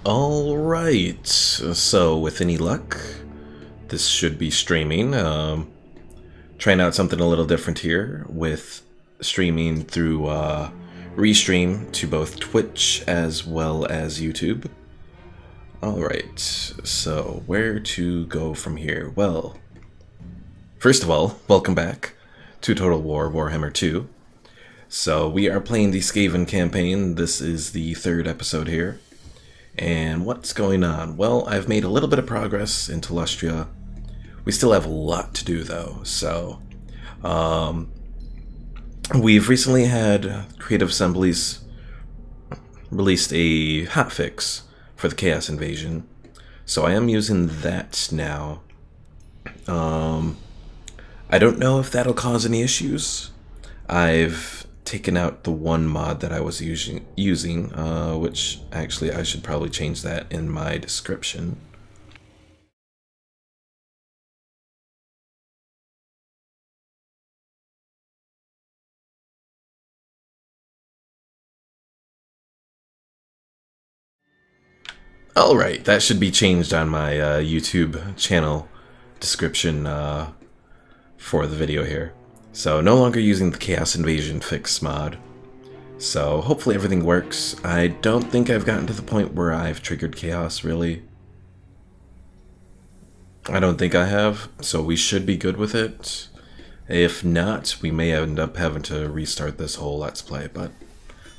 Alright, so with any luck, this should be streaming. Trying out something a little different here with streaming through Restream to both Twitch as well as YouTube. Alright, so where to go from here? Well, first of all, welcome back to Total War Warhammer 2. So we are playing the Skaven campaign. This is the third episode here. And what's going on? Well, I've made a little bit of progress into Lustria. We still have a lot to do though, so we've recently had Creative Assemblies released a hotfix for the Chaos Invasion, so I am using that now. I don't know if that'll cause any issues. I've taken out the one mod that I was using, which actually I should probably change that in my description. Alright, that should be changed on my YouTube channel description for the video here. So, no longer using the Chaos Invasion fix mod. So, hopefully everything works. I don't think I've gotten to the point where I've triggered Chaos, really. I don't think I have, so we should be good with it. If not, we may end up having to restart this whole Let's Play, but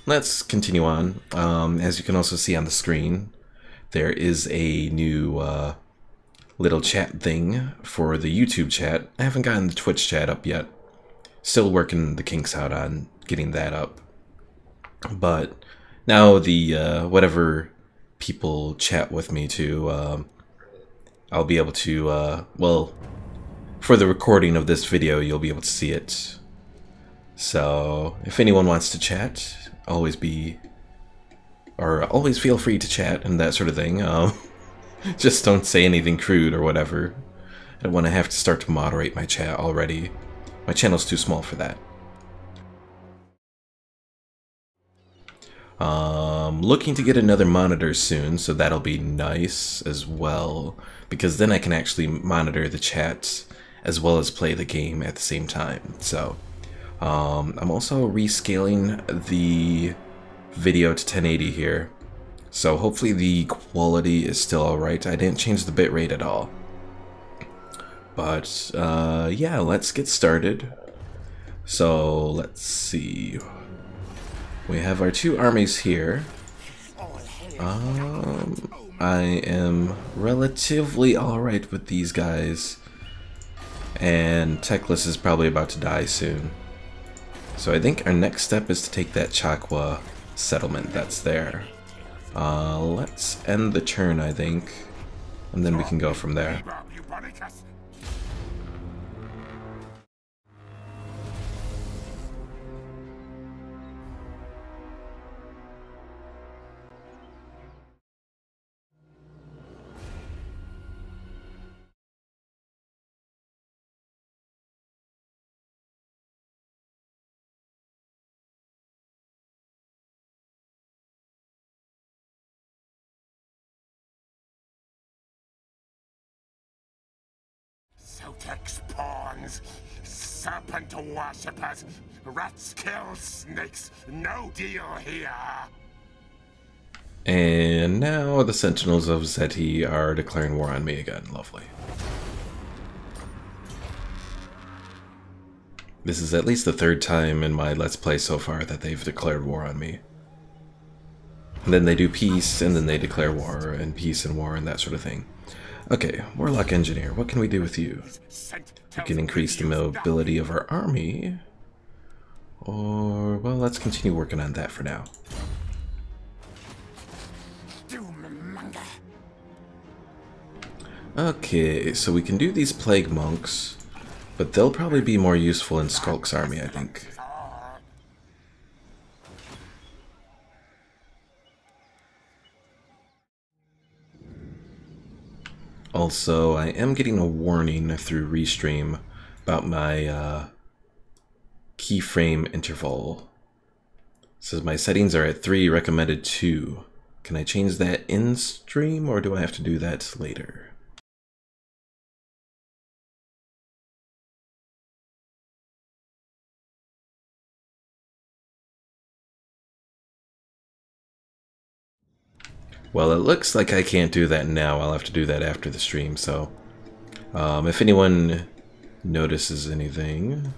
let's continue on. As you can also see on the screen, there is a new little chat thing for the YouTube chat. I haven't gotten the Twitch chat up yet. Still working the kinks out on getting that up. But now the whatever people chat with me to, I'll be able to, well, for the recording of this video, you'll be able to see it. So if anyone wants to chat, always feel free to chat and that sort of thing. Just don't say anything crude or whatever. I don't want to have to start to moderate my chat already. My channel's too small for that. Looking to get another monitor soon, so that'll be nice as well, because then I can actually monitor the chat as well as play the game at the same time. So I'm also rescaling the video to 1080 here, so hopefully the quality is still alright. I didn't change the bitrate at all. But yeah, let's get started. So let's see. We have our two armies here. I am relatively alright with these guys. And Teclis is probably about to die soon. So I think our next step is to take that Chakwa settlement that's there. Let's end the turn, I think. And then we can go from there. Sotex pawns, serpent worshippers, rats kill snakes, no deal here. And now the Sentinels of Zeti are declaring war on me again. Lovely. This is at least the third time in my Let's Play so far that they've declared war on me. And then they do peace, and then they declare war, and peace and war, and that sort of thing. Okay, Warlock Engineer, what can we do with you? We can increase the mobility of our army. Or, well, let's continue working on that for now. Okay, so we can do these Plague Monks, but they'll probably be more useful in Skulk's army, I think. Also, I am getting a warning through Restream about my keyframe interval. It says my settings are at 3, recommended 2. Can I change that in stream, or do I have to do that later? Well, it looks like I can't do that now. I'll have to do that after the stream, so if anyone notices anything,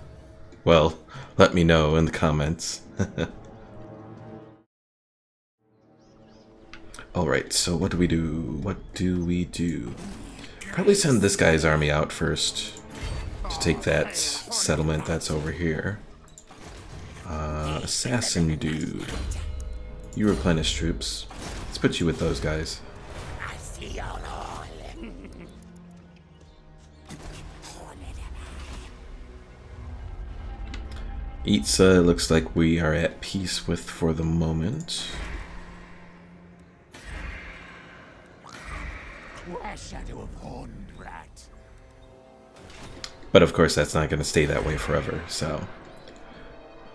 well, let me know in the comments. Alright, so what do we do? What do we do? Probably send this guy's army out first to take that settlement that's over here. Assassin dude. You replenish troops. Let's put you with those guys. Itza looks like we are at peace with for the moment. But of course that's not going to stay that way forever, so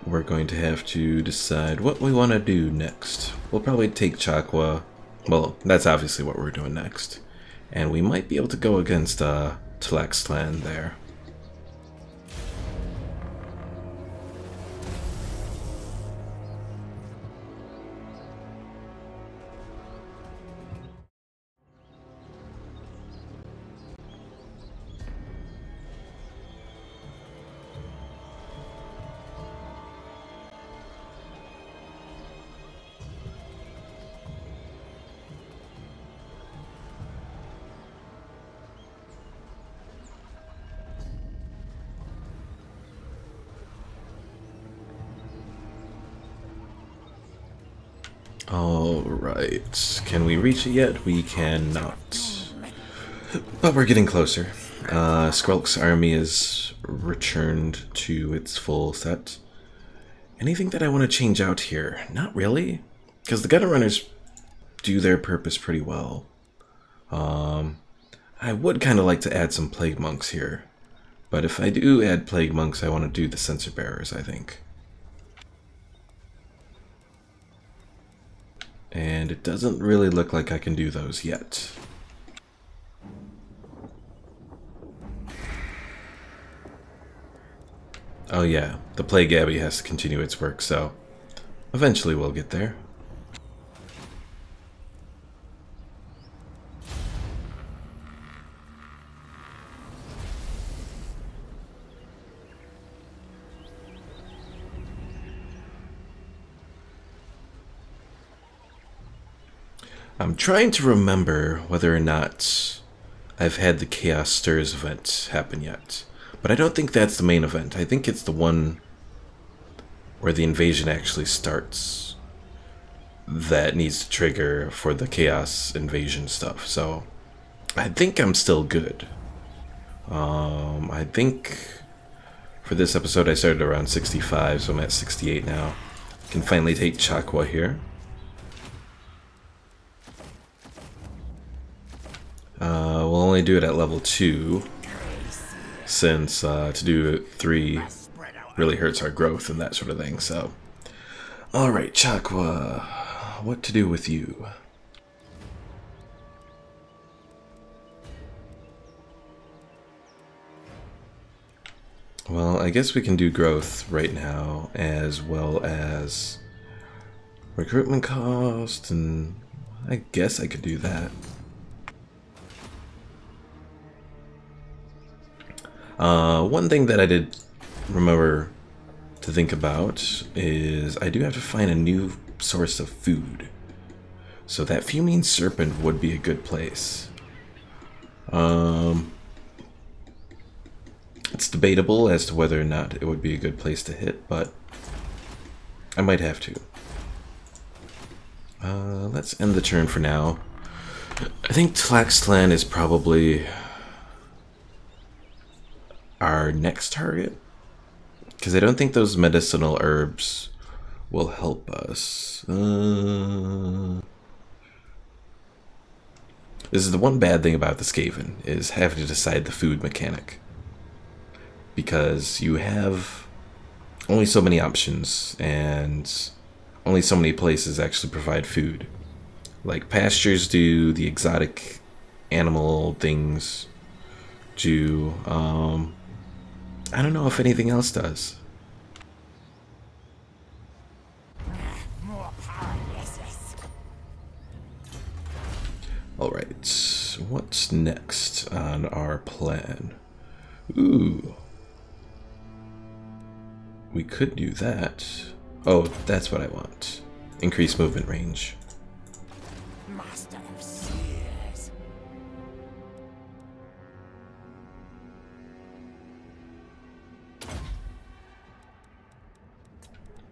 we're going to have to decide what we want to do next. We'll probably take Chakwa. Well, that's obviously what we're doing next. And we might be able to go against Tlaxclan there. Alright, can we reach it yet? We cannot. But we're getting closer. Skrulk's army is returned to its full set. Anything that I want to change out here? Not really, because the Gunner Runners do their purpose pretty well. I would kind of like to add some Plague Monks here. But if I do add Plague Monks, I want to do the Censer Bearers, I think. And it doesn't really look like I can do those yet. Oh yeah, the Plague Abbey has to continue its work, so eventually we'll get there. I'm trying to remember whether or not I've had the Chaos Stirs event happen yet. But I don't think that's the main event. I think it's the one where the invasion actually starts that needs to trigger for the Chaos invasion stuff. So I think I'm still good. I think for this episode I started around 65, so I'm at 68 now. Can finally take Chakwa here. We'll only do it at level 2, since to do 3 really hurts our growth and that sort of thing, so. Alright, Chakwa, what to do with you? Well, I guess we can do growth right now, as well as recruitment cost, and I guess I could do that. One thing that I did remember to think about is I do have to find a new source of food. So that Fuming Serpent would be a good place. It's debatable as to whether or not it would be a good place to hit, but I might have to. Let's end the turn for now. I think Tlaxclan is probably our next target, because I don't think those medicinal herbs will help us. This is the one bad thing about the Skaven, is having to decide the food mechanic, because you have only so many options and only so many places actually provide food. Like pastures do, the exotic animal things do. I don't know if anything else does. Alright, what's next on our plan? Ooh. We could do that. Oh, that's what I want. Increase movement range. Master of Seers.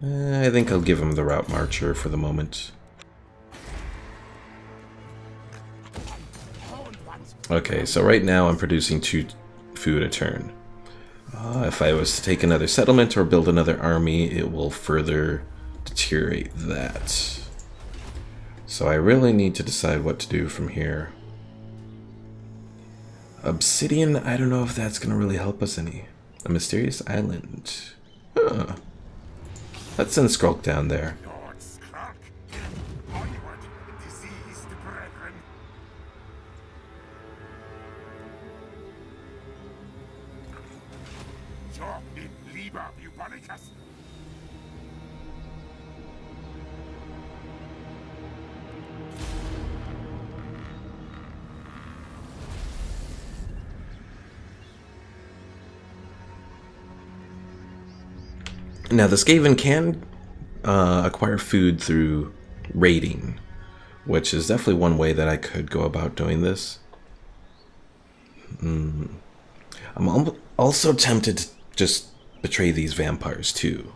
I think I'll give him the Route Marcher for the moment. Okay, so right now I'm producing 2 food a turn. If I was to take another settlement or build another army, it will further deteriorate that. So I really need to decide what to do from here. Obsidian, I don't know if that's going to really help us any. A mysterious island. Huh. Let's send Skrulk down there. Lord Skrulk. Onward, diseased brethren. Your in Liber Bubonicus. Now the Skaven can acquire food through raiding, which is definitely one way that I could go about doing this. I'm also tempted to just betray these vampires too.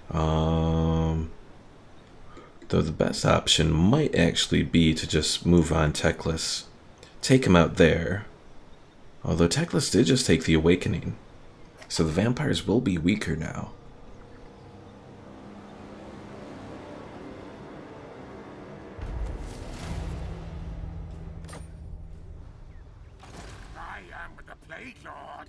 Though the best option might actually be to just move on Teclis, take him out there. Although Teclis did just take the Awakening, so the vampires will be weaker now. I am the Plague Lord.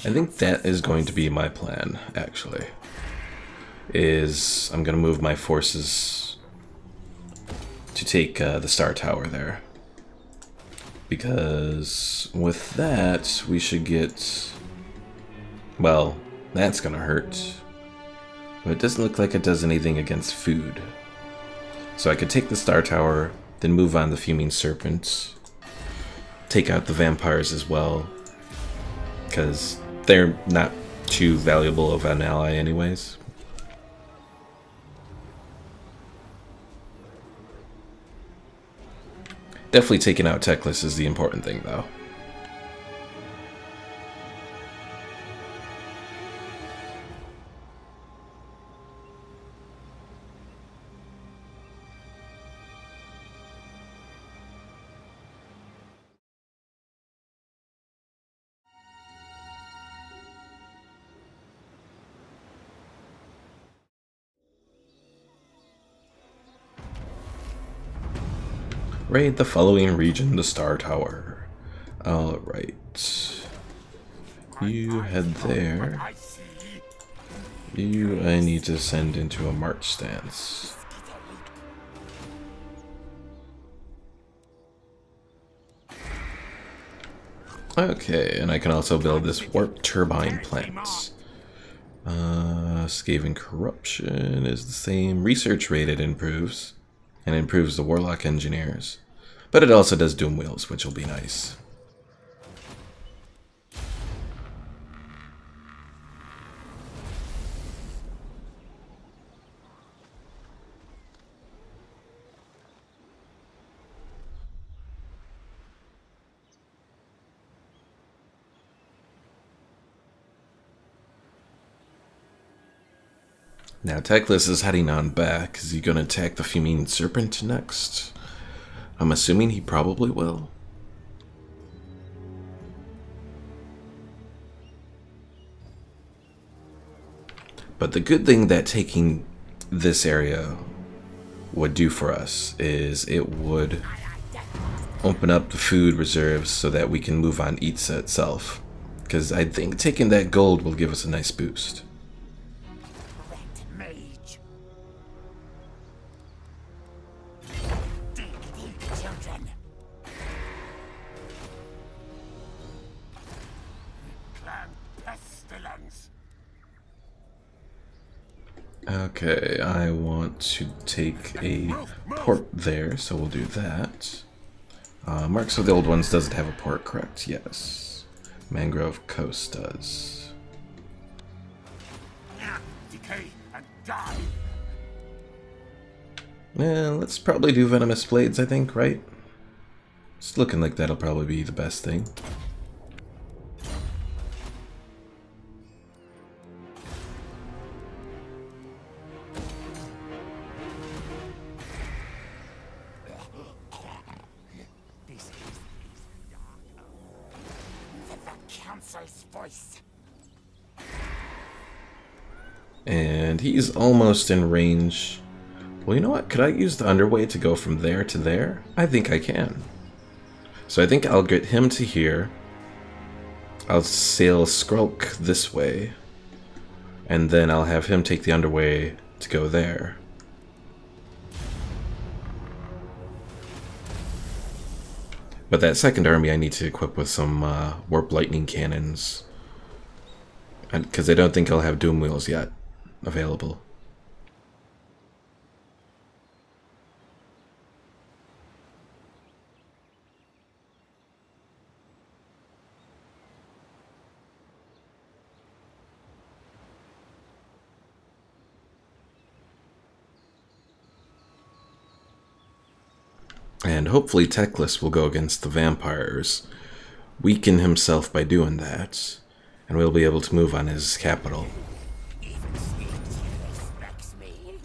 I think that is going to be my plan, actually. I'm going to move my forces to take the Star Tower there. Because with that, we should get... Well, that's going to hurt. But it doesn't look like it does anything against food. So I could take the Star Tower, then move on the Fuming Serpent. Take out the vampires as well. Because they're not too valuable of an ally anyways. Definitely taking out Teclis is the important thing, though. Raid the following region, the Star Tower. Alright. You head there. I see. I need to send into a march stance. Okay, and I can also build this warp turbine plant. Skaven corruption is the same. Research rate it improves. And improves the warlock engineers. But it also does doom wheels, which will be nice. Now Teclis is heading on back. Is he going to attack the Fuming Serpent next? I'm assuming he probably will. But the good thing that taking this area would do for us is it would open up the food reserves so that we can move on Itza itself. because I think taking that gold will give us a nice boost. Red mage. Dig deep, children. Clan Pestilens. Okay, I want to take a port there, so we'll do that. Marks of the Old Ones doesn't have a port, correct? Yes. Mangrove Coast does. Decay and die. Yeah, let's probably do Venomous Blades, I think, right? It's looking like that'll probably be the best thing. Council's voice. And he's almost in range. Well, you know what? Could I use the underway to go from there to there? I think I can. So I think I'll get him to here. I'll sail Skrulk this way. And then I'll have him take the underway to go there. But that second army I need to equip with some Warp Lightning Cannons. Because I don't think I'll have Doom Wheels yet available. And hopefully Teclis will go against the vampires, weaken himself by doing that, and we'll be able to move on his capital. Even Sneak respects me.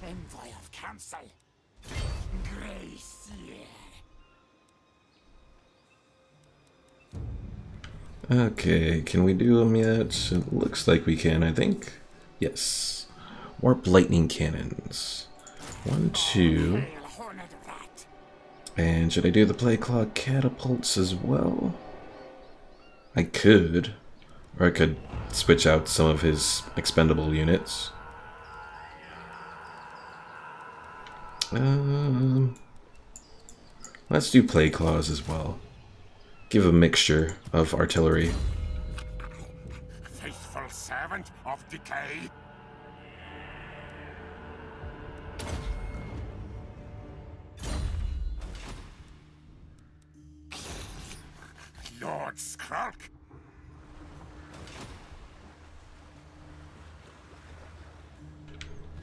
Envoy of Council. Grey Seer. Okay, can we do him yet? It looks like we can, I think. Yes. Warp Lightning Cannons. 1, 2. Hail Hornet Rat. And should I do the Plague Claw Catapults as well? I could. Or I could switch out some of his expendable units. Let's do Plague Claws as well. Give a mixture of artillery. Faithful servant of decay. Lord Skrulk.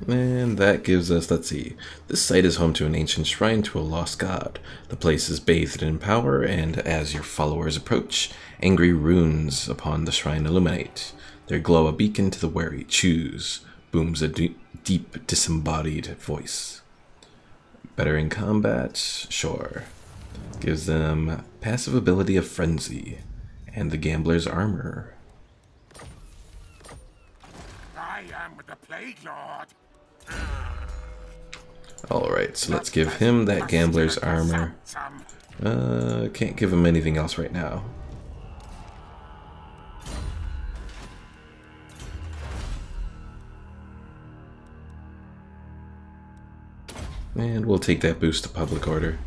And that gives us, let's see, this site is home to an ancient shrine to a lost god. The place is bathed in power, and as your followers approach, angry runes upon the shrine illuminate. Their glow a beacon to the wary. Choose, booms a deep disembodied voice. Better in combat? Sure. Gives them passive ability of Frenzy, and the Gambler's Armor. I am the Plague Lord. Alright, so let's give him that Gambler's Armor. Can't give him anything else right now. And we'll take that boost to public order.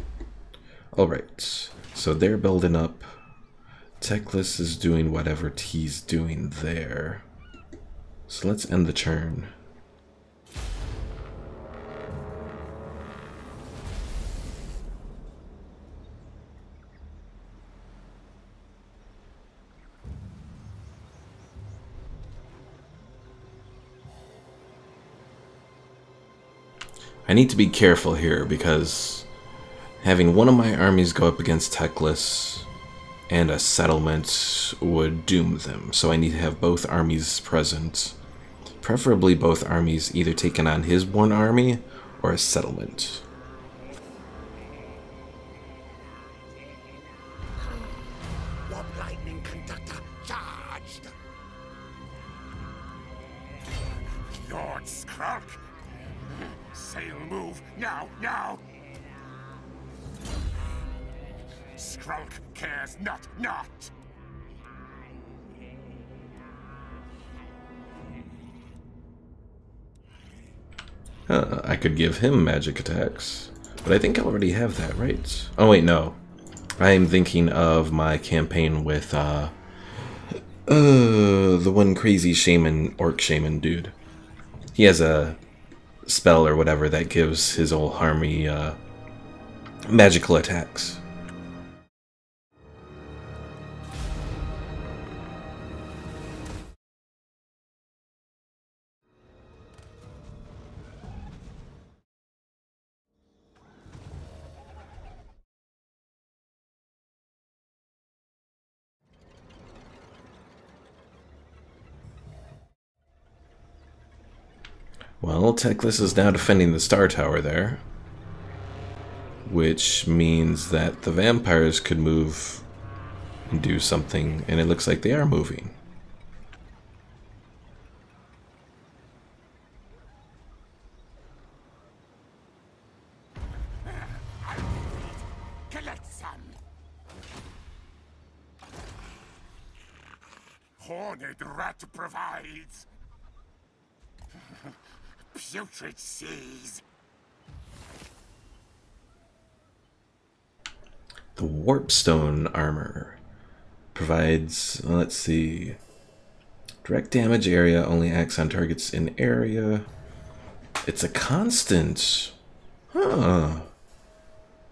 Alright, so they're building up. Teclis is doing whatever he's doing there. So let's end the turn. I need to be careful here because having one of my armies go up against Teclis and a settlement would doom them. So I need to have both armies present. Preferably both armies either taking on his one army or a settlement. Warp Lightning Conductor charged. Lord Skrulk. Sail move now, now. Skrulk cares not. I could give him magic attacks, but I think I already have that, right? Oh wait, no. I'm thinking of my campaign with the one crazy shaman, orc shaman dude. He has a spell or whatever that gives his whole army magical attacks. Well, Teclis is now defending the Star Tower there, which means that the vampires could move and do something, and it looks like they are moving. Collect some. Horned rat provides. Putrid seas. The Warpstone armor provides, let's see, direct damage area only acts on targets in area. It's a constant. Huh.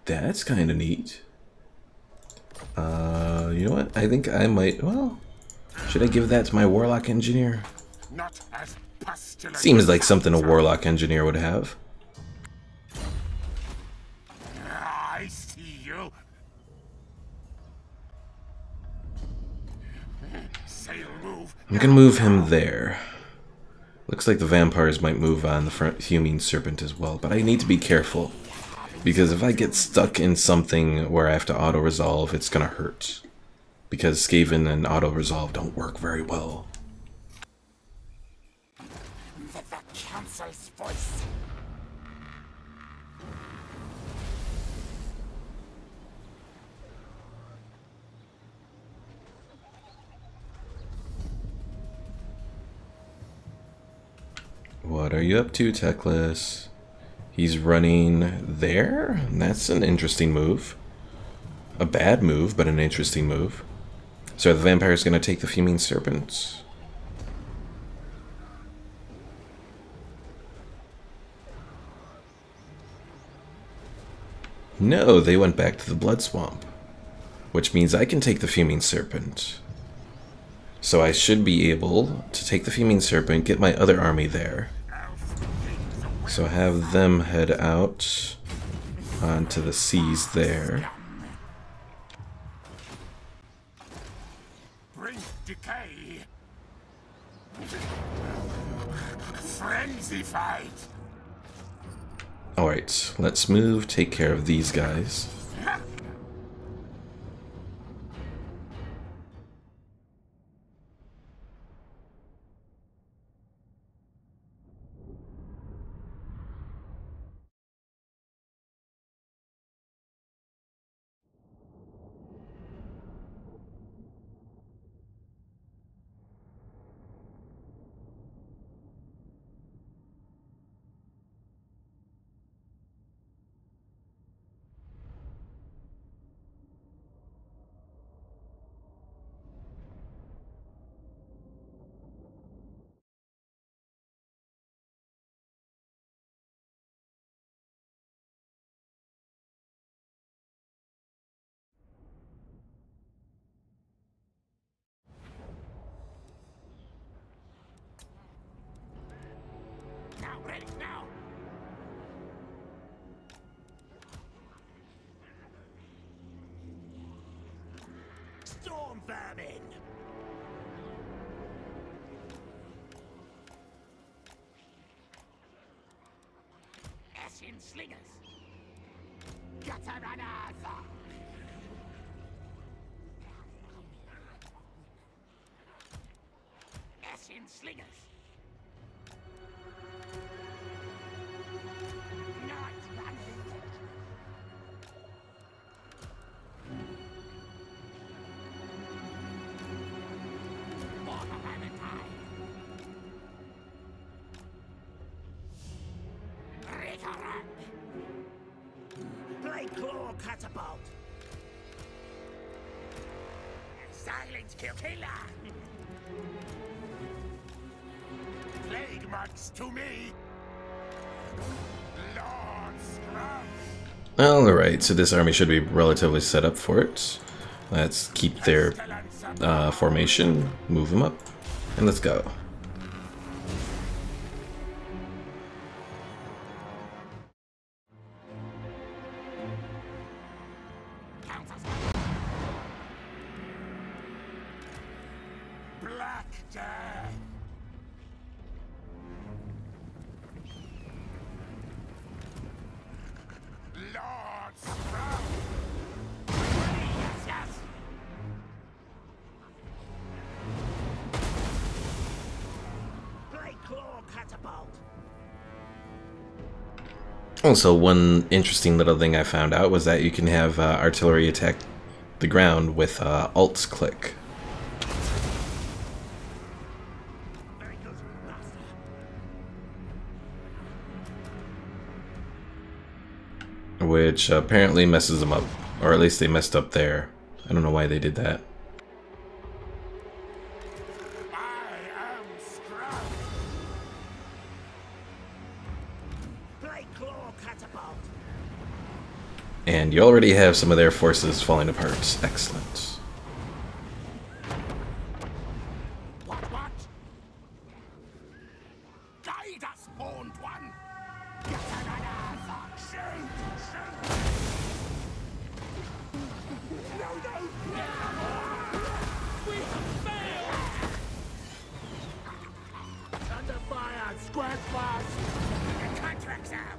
That's kind of neat. You know what? I think I might, well, should I give that to my Warlock Engineer? Not as pestilence. Seems like something a Warlock Engineer would have. I see you. Sail move. I'm gonna move him there. Looks like the vampires might move on the front Fuming Serpent as well, but I need to be careful. Because if I get stuck in something where I have to auto-resolve, it's gonna hurt. Because Skaven and auto-resolve don't work very well. The council's voice. What are you up to, Teclis? He's running there? That's an interesting move. A bad move, but an interesting move. So the vampire's gonna take the Fuming Serpent. No, they went back to the Blood Swamp. Which means I can take the Fuming Serpent. So I should be able to take the Fuming Serpent, get my other army there. So have them head out onto the seas there. Bring decay. Frenzy fight. Alright, let's move, take care of these guys. Now, ready, now. Storm vermin. Ashen slingers. Gutter runners. Ashen slingers. Not runners. Play claw catapult. Silent killer. Plague marks to me. Lord Scrubs. Alright, so this army should be relatively set up for it. Let's keep their formation, move them up, and let's go. Black Death. Lord Scrub. Yes, yes. Play claw catapult. Also, one interesting little thing I found out was that you can have artillery attack the ground with Alt's click. Very good, master. Which apparently messes them up, or at least they messed up there. I don't know why they did that. I am Scrub. Play claw catapult. And you already have some of their forces falling apart. Excellent. What? Guide us, horned one. Shoot! No! We have failed! Under fire! Square fast! The contract's out!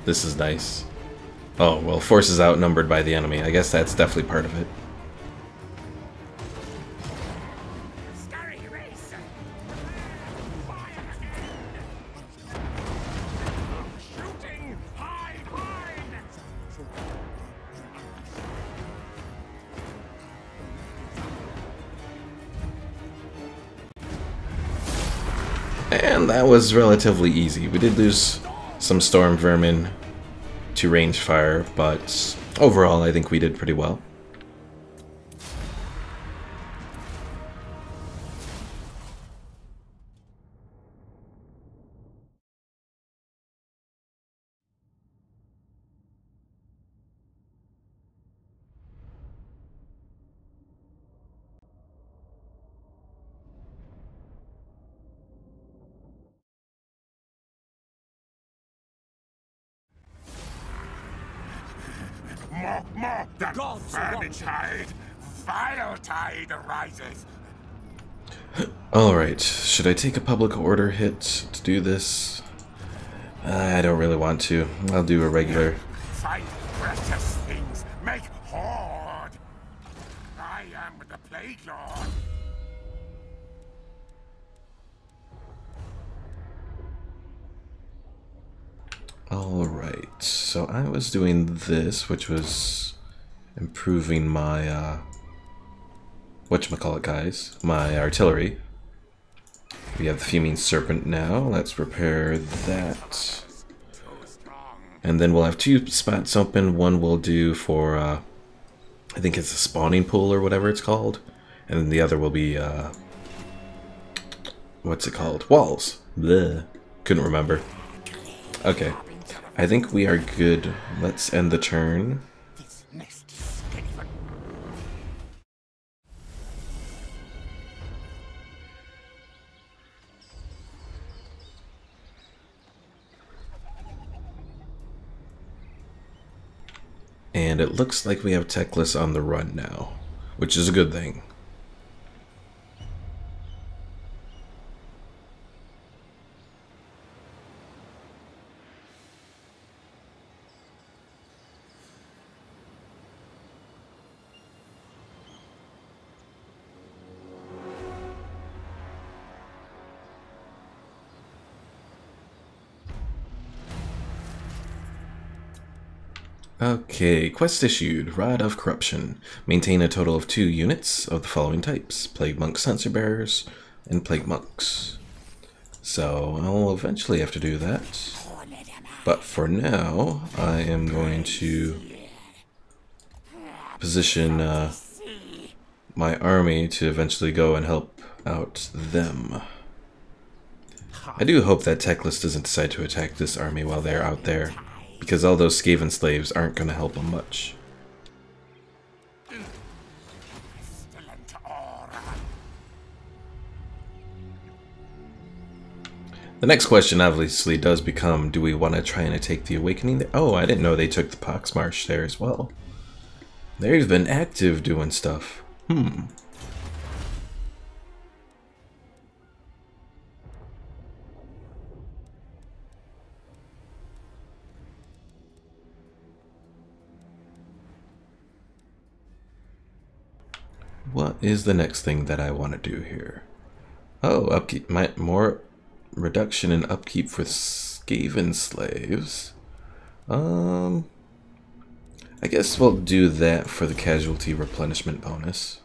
This is nice. Oh, well, forces outnumbered by the enemy. I guess that's definitely part of it. Scurry race! Fire! Shooting! High line! And that was relatively easy. We did lose some storm vermin to range fire, but overall I think we did pretty well. More! The gods vermin tide! Vile tide arises! Alright, should I take a public order hit to do this? I don't really want to. I'll do a regular. Find precious things, make hoard! I am the Plague Lord! Alright, so I was doing this, which was improving my, whatchamacallit, guys? My artillery. We have the Fuming Serpent now. Let's repair that. And then we'll have two spots open. One we'll do for, I think it's a spawning pool or whatever it's called. And then the other will be, what's it called? Walls. Bleh. Couldn't remember. Okay. I think we are good. Let's end the turn. This nest is Skaven. And it looks like we have Techless on the run now, which is a good thing. Okay, quest issued. Rod of Corruption. Maintain a total of 2 units of the following types. Plague Monk Censer Bearers and Plague Monks. So I'll eventually have to do that. But for now, I am going to position my army to eventually go and help out them. I do hope that Teclis doesn't decide to attack this army while they're out there, because all those Skaven slaves aren't going to help them much. The next question obviously does become, do we want to try and take the Awakening there? Oh, I didn't know they took the Poxmarsh there as well. They've been active doing stuff. What is the next thing that I want to do here? Oh, upkeep. More reduction in upkeep for Skaven slaves. I guess we'll do that for the casualty replenishment bonus.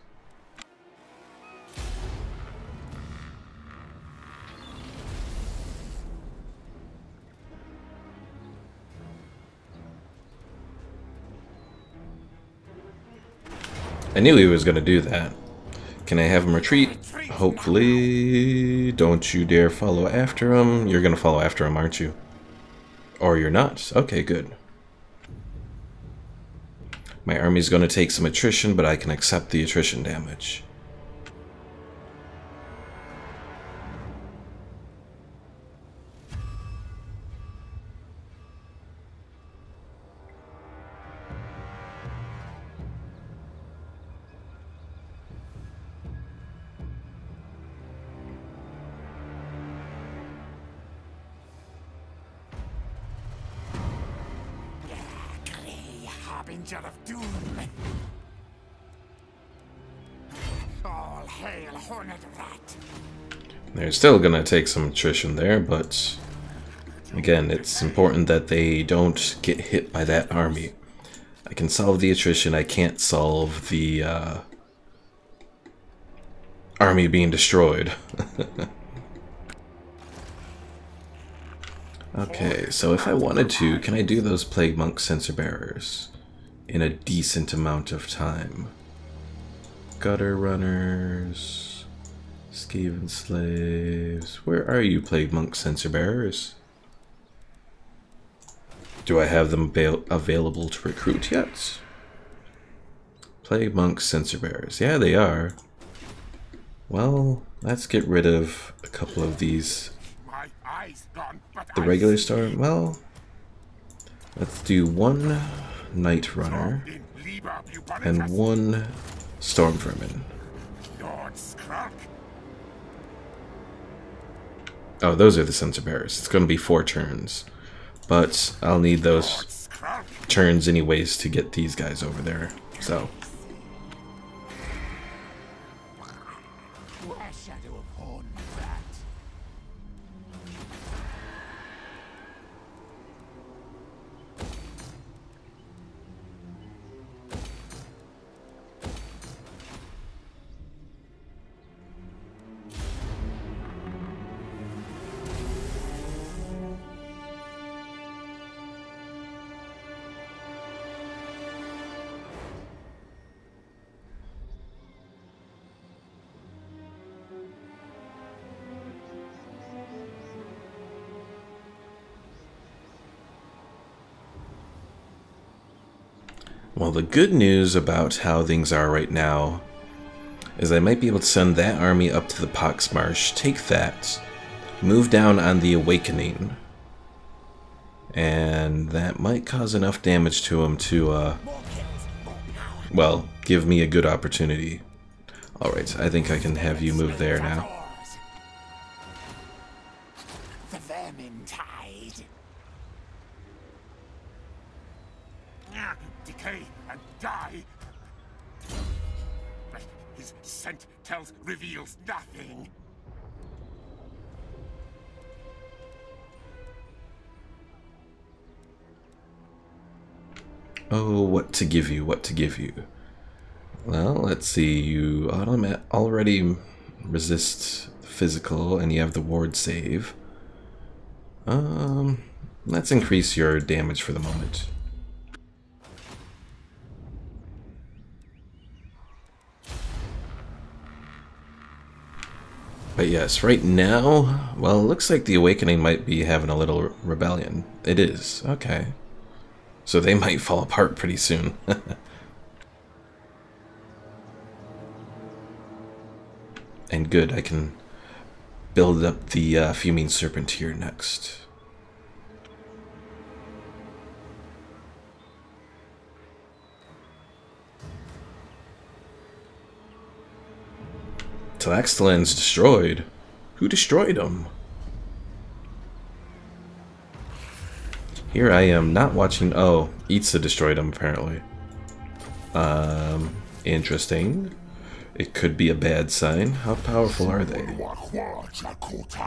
I knew he was going to do that. Can I have him retreat? Hopefully. Don't you dare follow after him. You're going to follow after him, aren't you? Or you're not. Okay, good. My army's going to take some attrition, but I can accept the attrition damage. Harbinger of doom. All hail Hornet Rat. They're still gonna take some attrition there, but again, it's important that they don't get hit by that army. I can solve the attrition, I can't solve the army being destroyed. Okay, so if I wanted to, can I do those Plague Monk Censer Bearers in a decent amount of time? Gutter Runners, Skaven Slaves, where are you, Plague Monk Censer Bearers? Do I have them available to recruit yet? Plague Monk Censer Bearers, yeah they are. Well, let's get rid of a couple of these. The regular storm, well, let's do one Night Runner and one Storm Vermin. Oh, those are the Censer Bearers. It's going to be 4 turns, but I'll need those turns anyways to get these guys over there, so. Well, the good news about how things are right now is I might be able to send that army up to the Poxmarsh, take that, move down on the Awakening, and that might cause enough damage to him to, well, give me a good opportunity. Alright, I think I can have you move there now. The vermin tide. Decay and die. His scent reveals nothing. Oh, what to give you, what to give you. Well, let's see, you already resist physical, and you have the ward save. Let's increase your damage for the moment. But yes, right now, well, it looks like the Awakening might be having a little rebellion. It is, okay. So they might fall apart pretty soon. And good, I can build up the Fuming Serpent here next. Clan Pestilens destroyed. Who destroyed them? Here I am not watching. Oh, Itza destroyed them apparently. Interesting. It could be a bad sign. How powerful are they?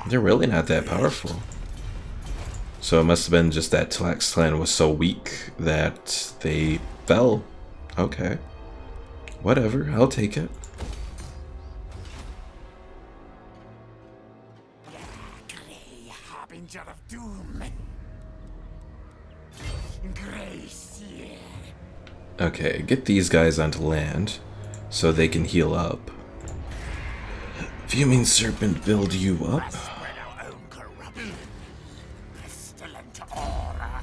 They're really not that powerful. So it must have been just that Talax clan was so weak that they fell. Okay. Whatever, I'll take it. Harbinger of doom. Okay, get these guys onto land so they can heal up. Fuming Serpent build you up. Pestilent aura.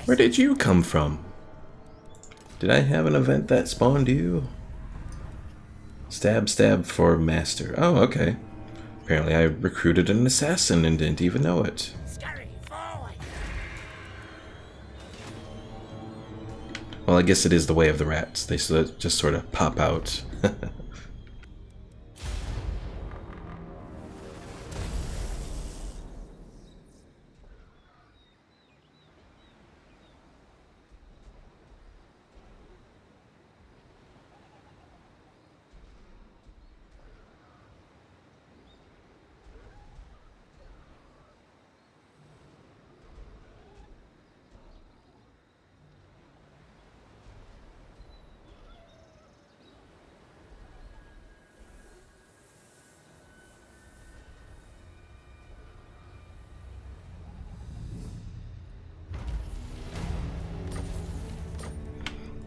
Where did you come from? Did I have an event that spawned you? Stab, stab for master. Oh, okay. Apparently I recruited an assassin and didn't even know it. Well, I guess it is the way of the rats. They just sort of pop out.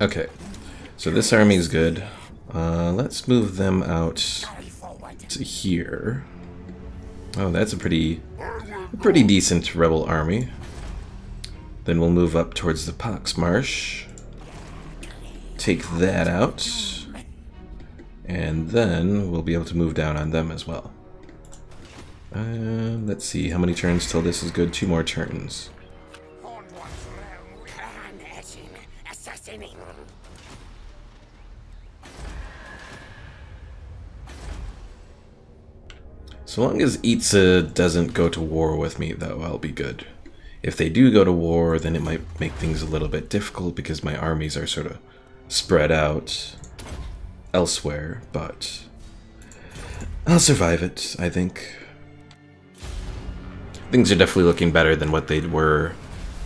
Okay, so this army is good. Let's move them out to here. Oh, that's a pretty decent rebel army. Then we'll move up towards the Pox Marsh. Take that out. And then we'll be able to move down on them as well. Let's see, how many turns till this is good? 2 more turns. So long as Itza doesn't go to war with me, though, I'll be good. If they do go to war, then it might make things a little bit difficult because my armies are sort of spread out elsewhere, but I'll survive it, I think. Things are definitely looking better than what they were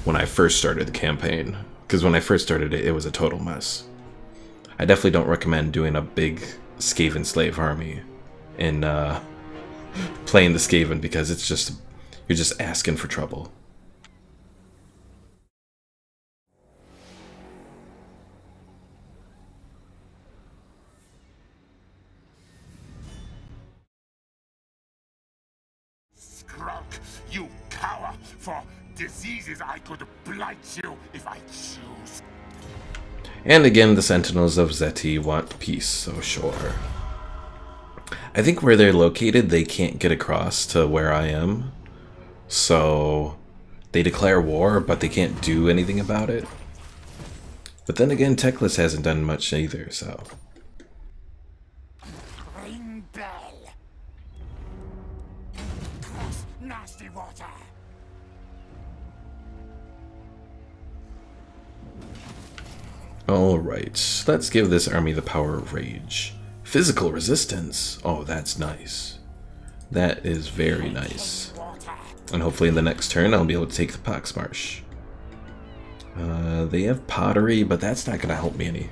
when I first started the campaign, because when I first started it, it was a total mess. I definitely don't recommend doing a big Skaven slave army in playing the Skaven, because it's just, you're just asking for trouble. Skrunk, you cower! For diseases I could blight you if I choose. And again, the Sentinels of Zeti want peace, so sure. I think where they're located, they can't get across to where I am. So they declare war, but they can't do anything about it. But then again, Teclis hasn't done much either, so. Ring bell. Cross nasty water. Alright, let's give this army the power of rage. Physical resistance. Oh, that's nice. That is very nice. And hopefully in the next turn I'll be able to take the Poxmarsh. They have pottery, but that's not going to help me any.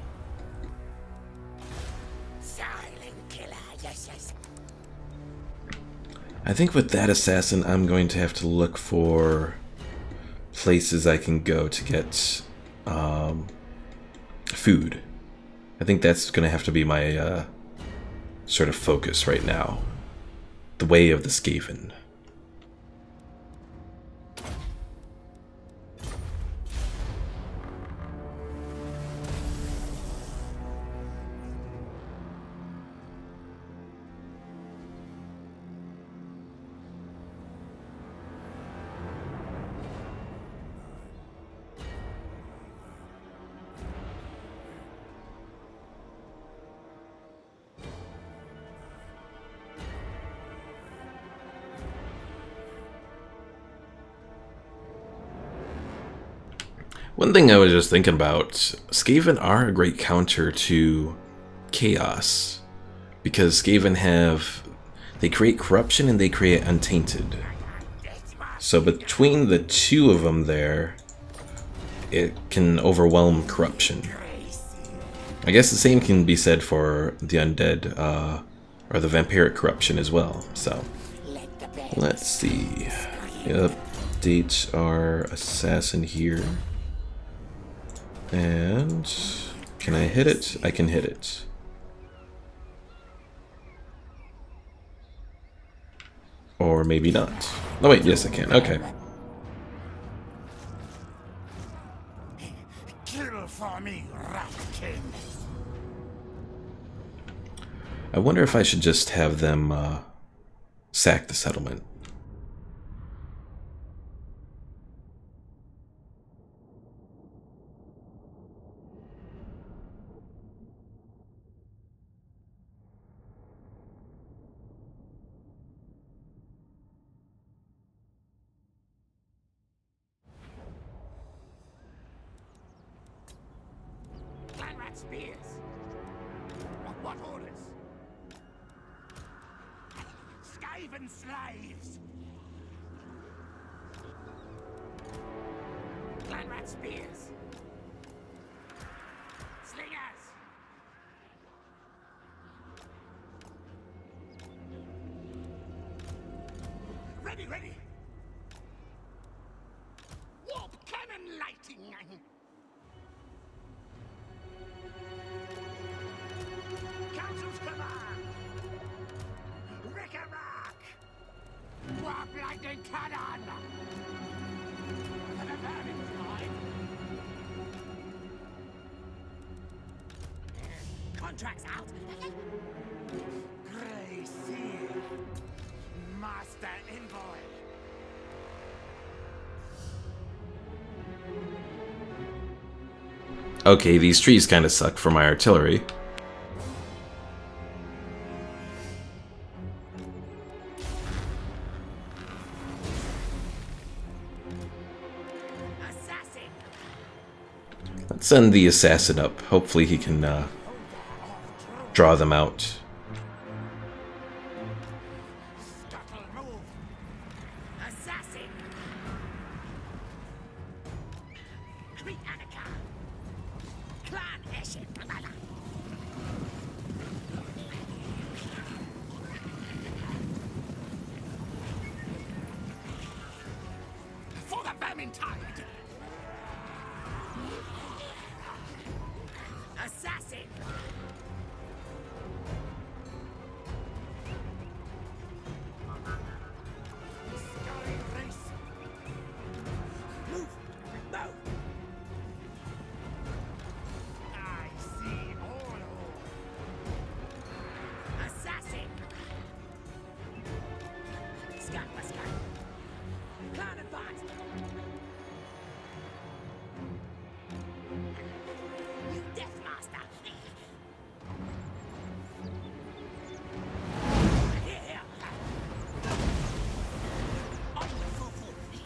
I think with that assassin, I'm going to have to look for places I can go to get food. I think that's going to have to be my sort of focus right now. The way of the Skaven. One thing I was just thinking about, Skaven are a great counter to Chaos, because Skaven they create corruption and they create untainted. So between the two of them there, it can overwhelm corruption. I guess the same can be said for the undead, or the vampiric corruption as well. So, let's see. Update our assassin here. And can I hit it? I can hit it. Or maybe not. Oh wait, yes I can. Okay. Kill for me, Rat King. I wonder if I should just have them sack the settlement. Spears. What orders? Skaven slaves. Clanrat spears. Slingers. Ready, ready. Warp cannon lighting. Council's command! Rick-a-rack! Warp lightning cannon! For the vermin's line! Contracts out! Grey Seal! Master Envoy! Okay, these trees kind of suck for my artillery. Let's send the assassin up. Hopefully he can draw them out. For the Vermintide! Assassin! Scurry race! Move! Move! I see all. Assassin! Scat my scat! Clan advance! You Death Master! Here! On the full field!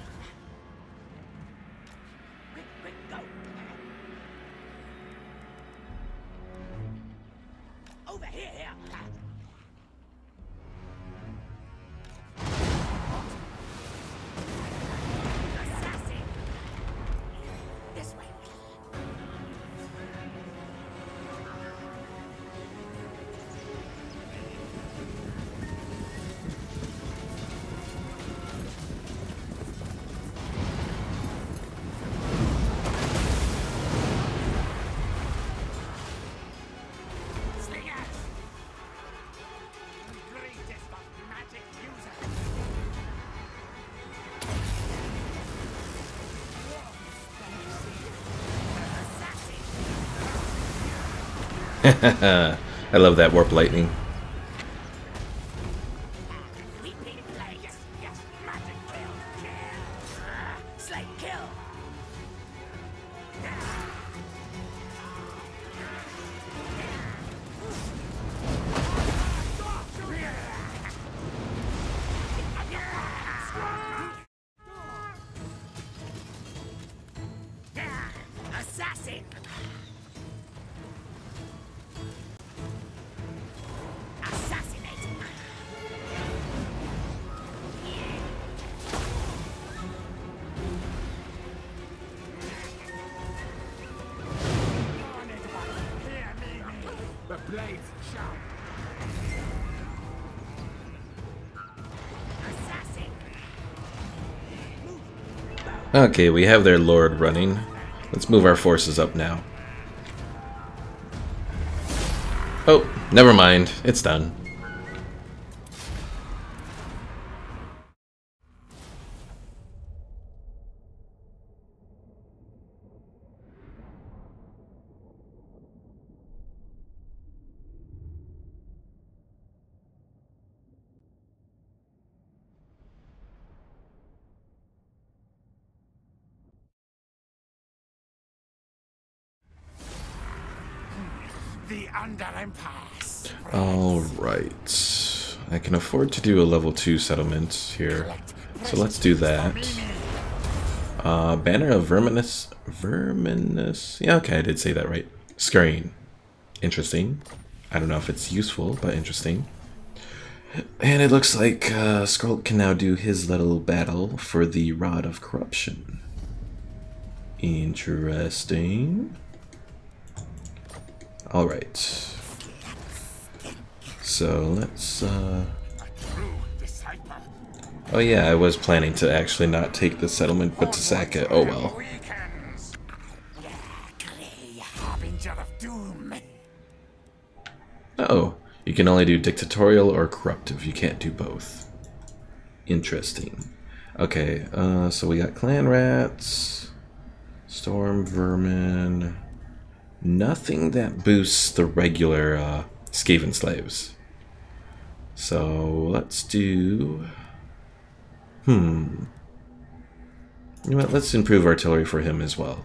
Quick, quick, go! Over here! I love that warp lightning. Assassin! The blades sharp. Assassin. Okay, we have their lord running. Let's move our forces up now. Oh, never mind. It's done. The Underland Pass. Alright. I can afford to do a level 2 settlement here. So let's do that. Banner of Verminous. Verminous? Yeah, okay, I did say that right. Scurrying. Interesting. I don't know if it's useful, but interesting. And it looks like Skrull can now do his little battle for the Rod of Corruption. Interesting. Alright. So let's oh yeah, I was planning to actually not take the settlement but to sack it. Oh well. Oh, you can only do dictatorial or corruptive. You can't do both. Interesting. Okay, so we got clan rats, storm vermin. Nothing that boosts the regular Skaven slaves. So let's do... You know what, let's improve artillery for him as well.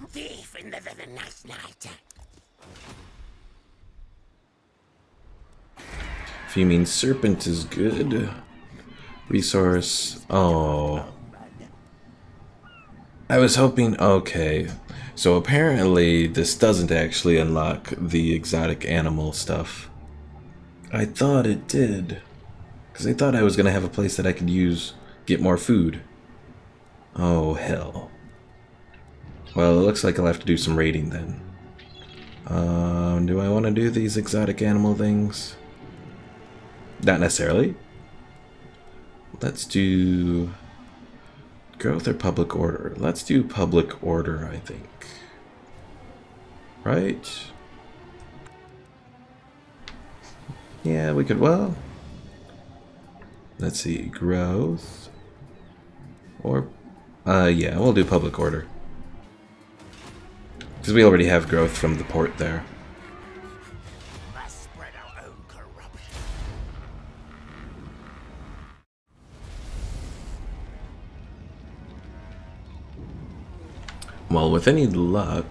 Thief in the nice night. If you mean serpent is good. Resource... Oh... I was hoping... Okay. So apparently this doesn't actually unlock the exotic animal stuff. I thought it did. Because I thought I was going to have a place that I could use, get more food. Oh, hell. Well, it looks like I'll have to do some raiding then. Do I want to do these exotic animal things? Not necessarily. Let's do... Growth or public order? Let's do public order, I think. Right? Yeah, we could, well... Let's see, growth... Or... yeah, we'll do public order. Because we already have growth from the port there. Let's spread our own corruption. Well, with any luck...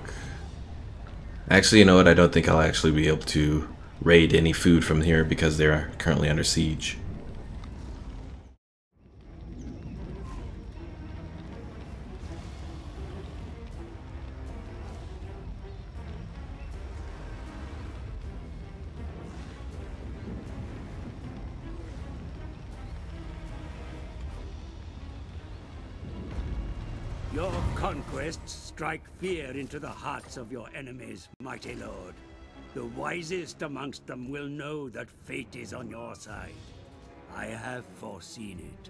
Actually, you know what? I don't think I'll actually be able to raid any food from here because they're currently under siege. Your conquests strike fear into the hearts of your enemies, mighty lord. The wisest amongst them will know that fate is on your side. I have foreseen it.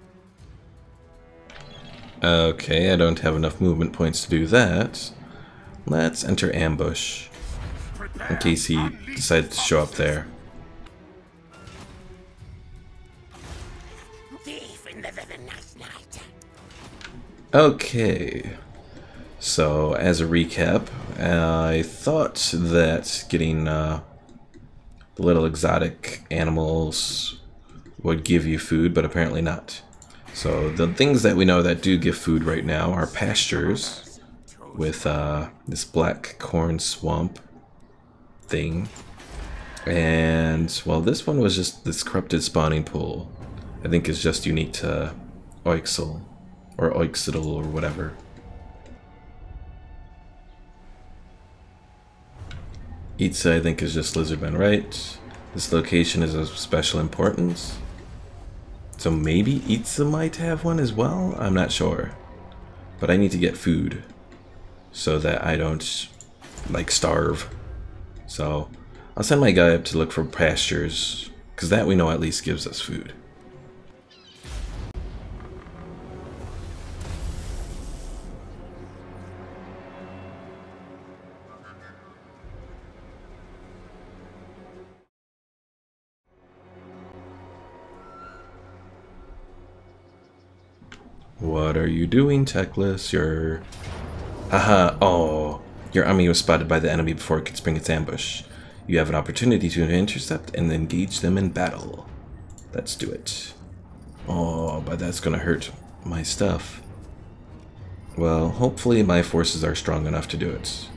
Okay, I don't have enough movement points to do that. Let's enter ambush, in case he decides to show up there. Okay, so as a recap, I thought that getting the little exotic animals would give you food, but apparently not. So the things that we know that do give food right now are pastures with this black corn swamp thing. And, well, this one was just this corrupted spawning pool. I think is just unique to Oixel, or Oixidal, or whatever. Itza, I think, is just lizardmen, right? This location is of special importance. So maybe Itza might have one as well? I'm not sure. But I need to get food so that I don't, like, starve. So I'll send my guy up to look for pastures, because that we know at least gives us food. What are you doing, Teclis? You're... Aha! Oh! Your army was spotted by the enemy before it could spring its ambush. You have an opportunity to intercept and engage them in battle. Let's do it. Oh, but that's gonna hurt my stuff. Well, hopefully my forces are strong enough to do it.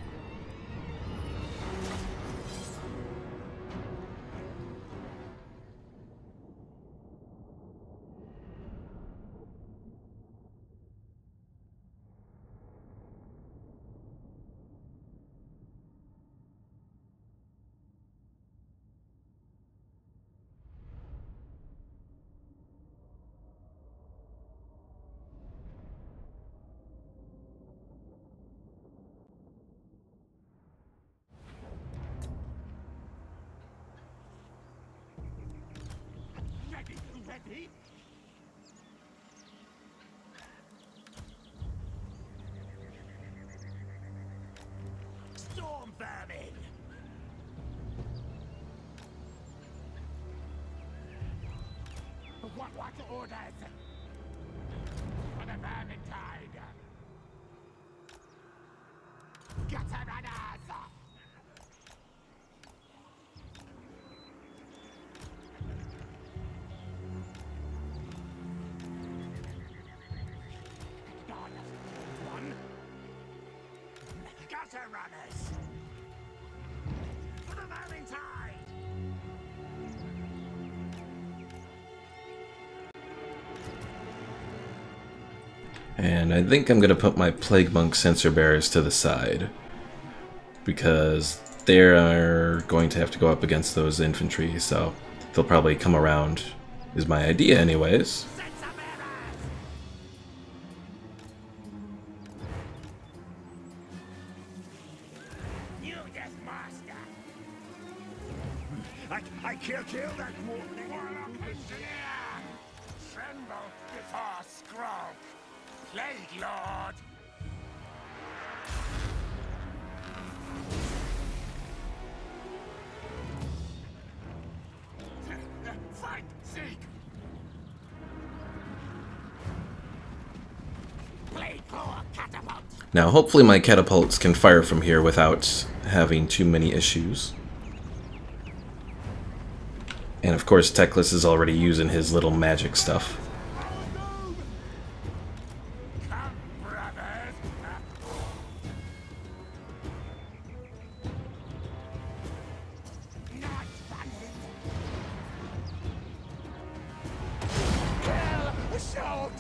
Ready? Storm vermin! What orders? For the vermintide! Gutter runners! Gutter runners! For the vermintide! And I think I'm gonna put my Plague Monk sensor bearers to the side, because they're going to have to go up against those infantry, so they'll probably come around, is my idea anyways. I kill that morning. Warlock engineer! Tremble before Scroll, Plague Lord! Fight, seek! Plague Claw catapult! Now hopefully my catapults can fire from here without having too many issues. And of course Teclis is already using his little magic stuff. Come, brothers! Not running! Kill! Shoot!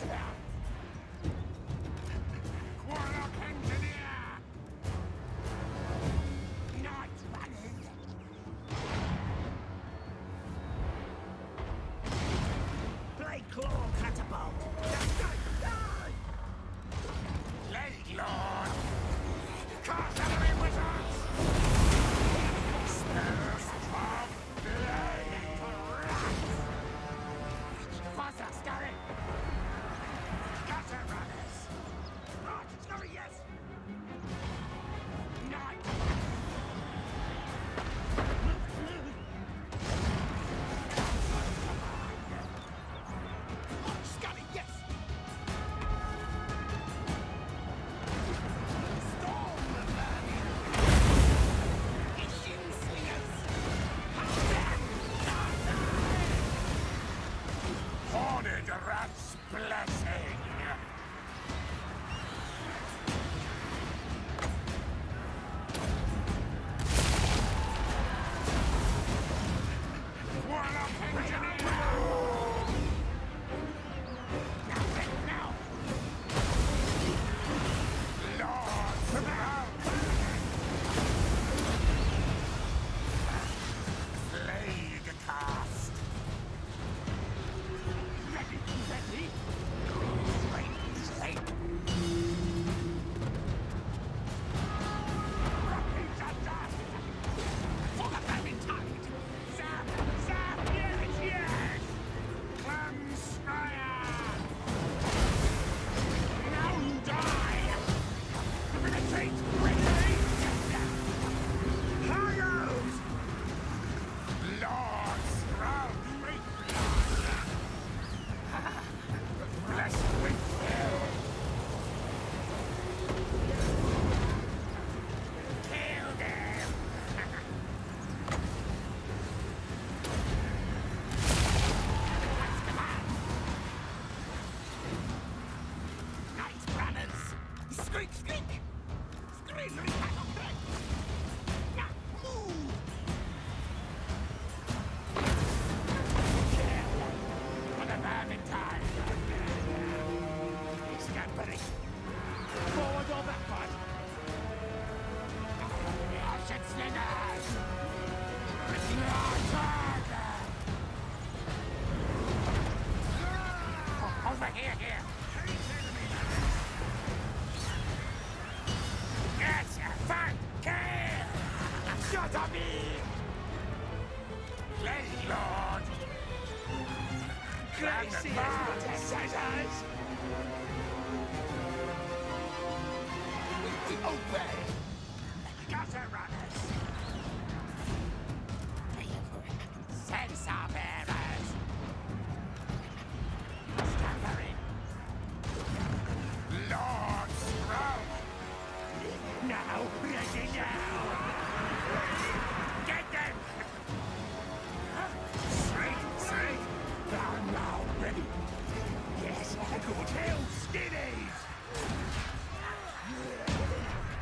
Warlock engineer! Not running! Blade claw!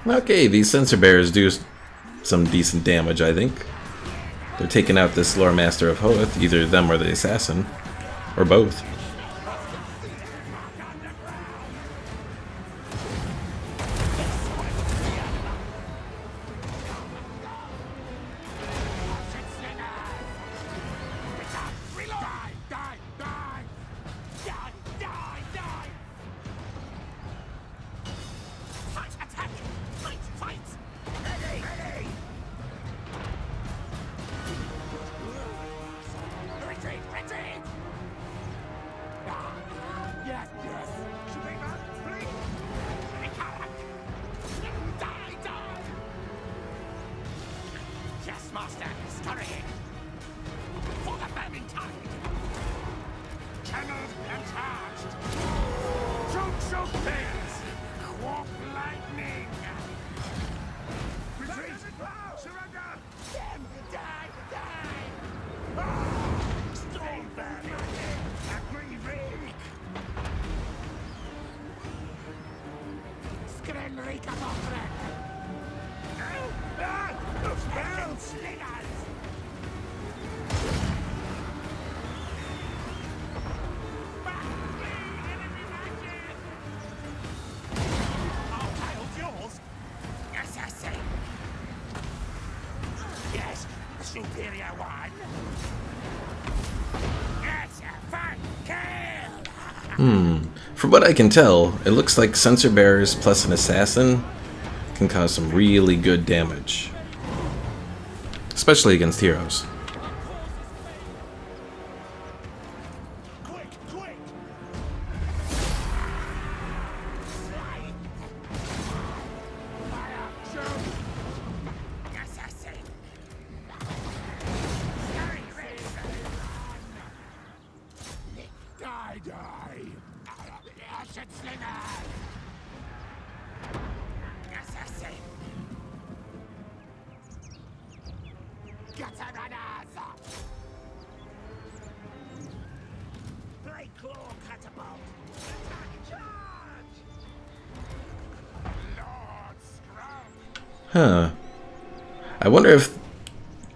Okay, these sensor bearers do some decent damage, I think. They're taking out this Lore Master of Hoth, either them or the assassin, or both. Superior one. That's a fun kill. From what I can tell, it looks like sensor bearers plus an assassin can cause some really good damage. Especially against heroes. Huh. I wonder if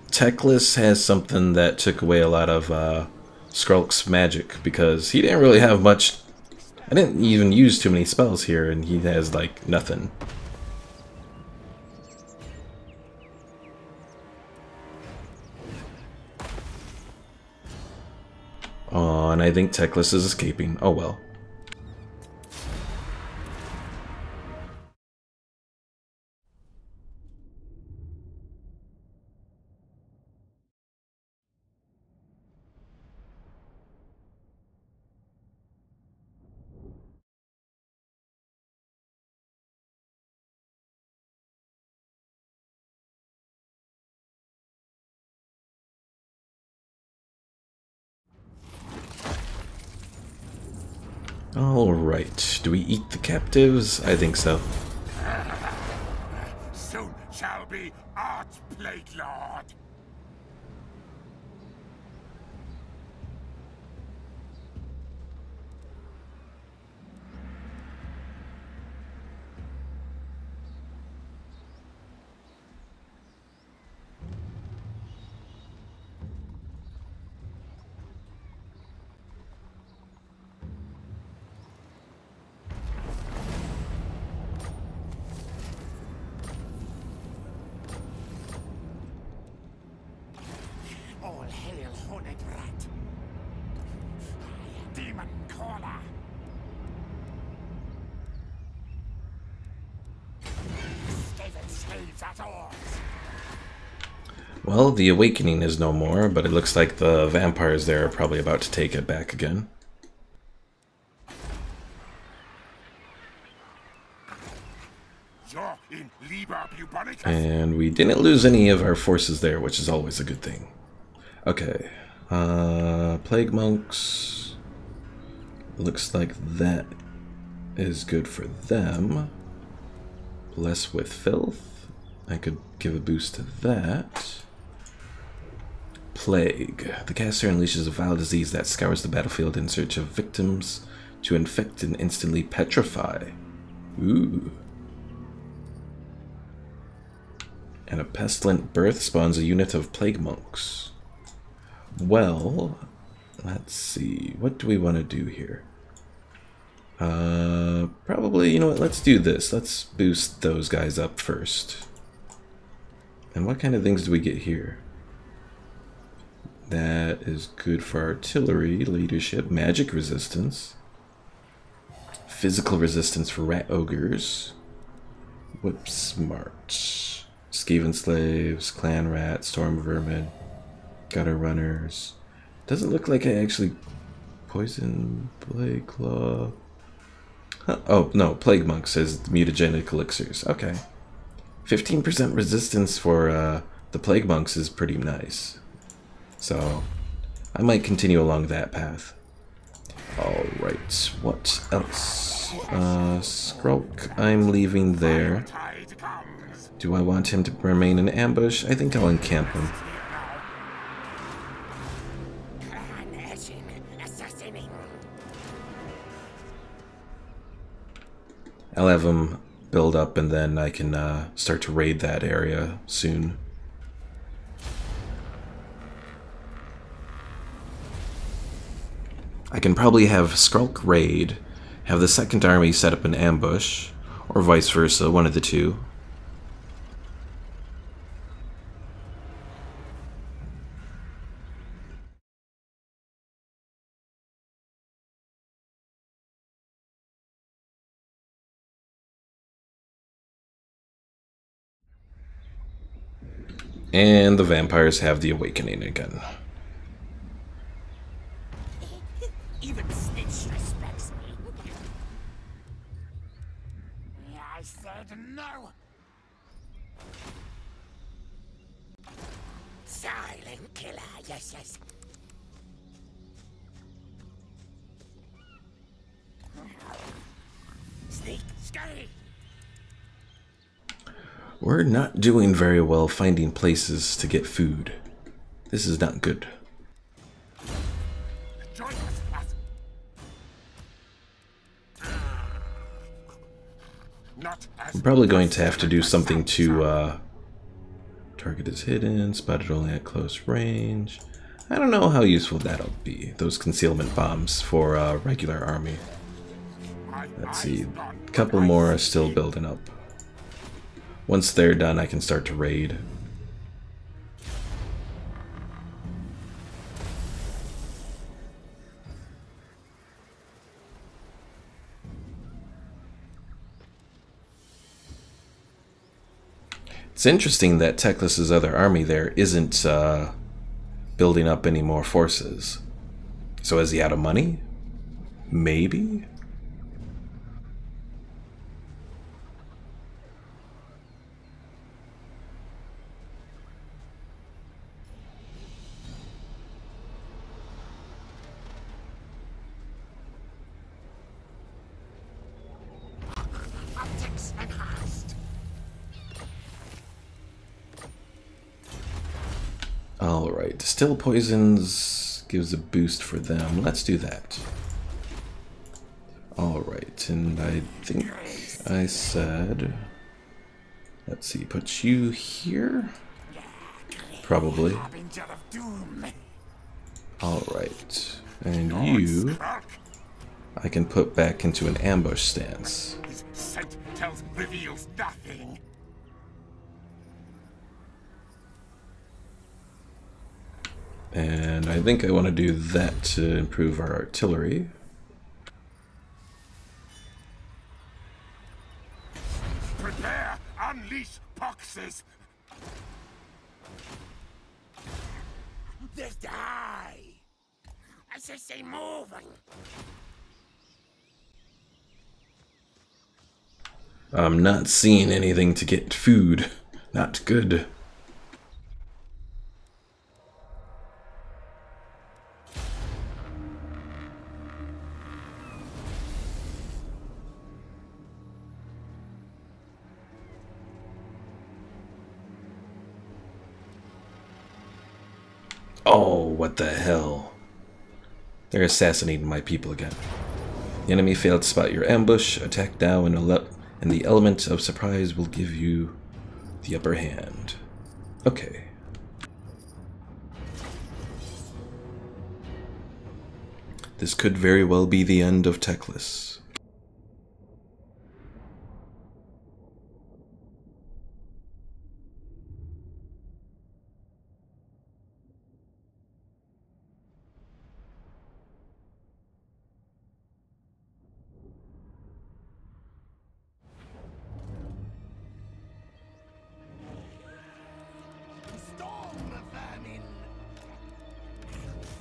Teclis has something that took away a lot of Skrulk's magic, because he didn't really have much. I didn't even use too many spells here, and he has like nothing. Oh, and I think Teclis is escaping. Oh well. Alright, do we eat the captives? I think so. Soon shall be Archplate Lord. All hail Horned Rat. Demon Caller. Skaven slaves at oars. Well, the awakening is no more, but it looks like the vampires there are probably about to take it back again. And we didn't lose any of our forces there, which is always a good thing. Okay. Plague monks. Looks like that is good for them. Bless with filth. I could give a boost to that. Plague. The caster unleashes a vile disease that scours the battlefield in search of victims to infect and instantly petrify. Ooh. And a pestilent birth spawns a unit of plague monks. Well, let's see. What do we want to do here? Probably, you know what, let's do this. Let's boost those guys up first. And what kind of things do we get here? That is good for artillery, leadership, magic resistance, physical resistance for rat ogres, whip smart, Skaven slaves, clan rat, storm vermin, gutter runners. Doesn't look like I actually poison plague claw. Huh. Oh no, plague monk says mutagenic elixirs. Okay, 15% resistance for the plague monks is pretty nice. So, I might continue along that path. Alright, what else? Skrulk, I'm leaving there. Do I want him to remain in ambush? I think I'll encamp him. I'll have him build up and then I can start to raid that area soon. I can probably have Skrulk raid, have the second army set up an ambush, or vice versa, one of the two. And the vampires have the awakening again. Even Snitch respects me. I said no. Silent killer, yes, yes. Sneak, scurry. We're not doing very well finding places to get food. This is not good. I'm probably going to have to do something to target is hidden, spotted only at close range. I don't know how useful that'll be, those concealment bombs for a regular army. Let's see, a couple more are still building up. Once they're done, I can start to raid. It's interesting that Teclis's other army there isn't building up any more forces. So is he out of money? Maybe? Alright, Distill Poisons gives a boost for them. Let's do that. Alright, and I think I said... Let's see, put you here? Probably. Alright, and you... I can put back into an ambush stance. His scent reveals nothing. And I think I want to do that to improve our artillery. Prepare, unleash poxes. Just die. I should stay moving. I'm not seeing anything to get food. Not good. Oh, what the hell? They're assassinating my people again. The enemy failed to spot your ambush. Attack now, and the element of surprise will give you the upper hand. Okay. This could very well be the end of Teclis.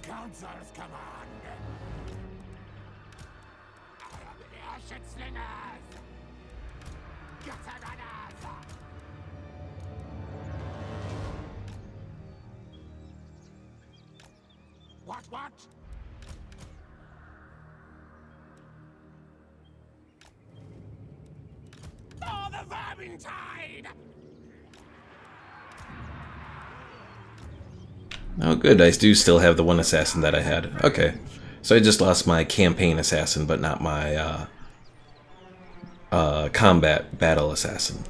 Council's command. Ashen slingers. Gutter runners. What? Oh, the vermin tide! Oh good, I do still have the one assassin that I had. Okay. So I just lost my campaign assassin, but not my combat battle assassin.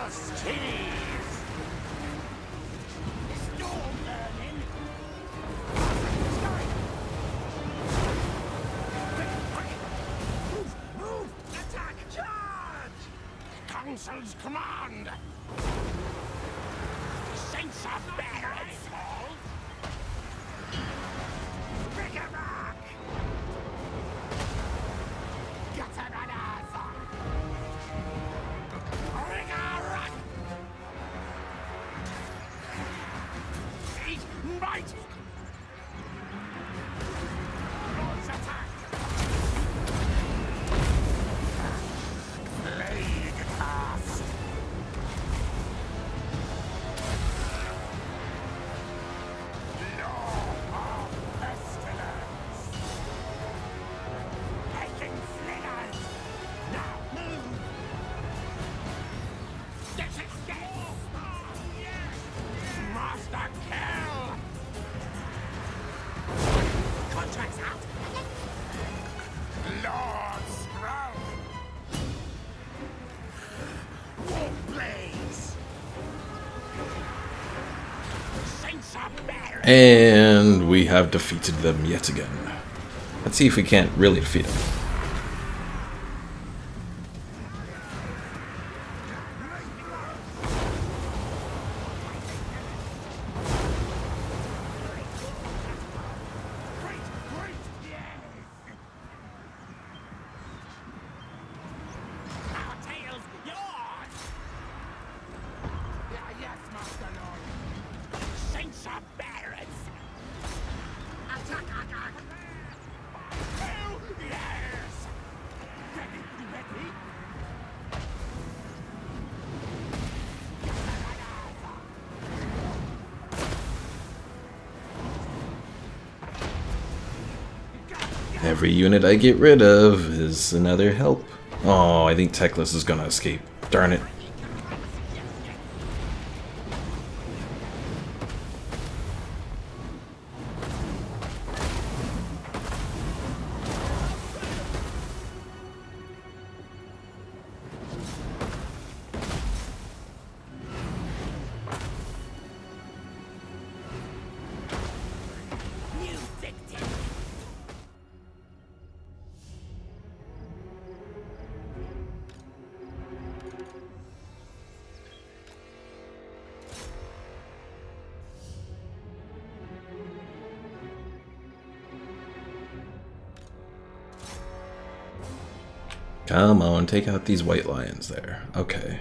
cheese! Storm burning! Move! Attack! Charge! Council's command! Saints of Barrett! Rigorock! Gatabanaza! Rigorock! Eat might! Lord's attack! Plague cast! Law of Pestilens! Taking slingers! Now move! This is death! Master kill! Contracts out! Lord Sprout! War Blaze! Saints of Barrett! And we have defeated them yet again. Let's see if we can't really defeat them. Our tail's yours! Yes, Master Lord! Saints of Barrett! Attack! Oh, yes! Ready? Every unit I get rid of is another help. Oh, I think Teclis is gonna escape. Darn it. New victim! Come on, take out these white lions there. Okay.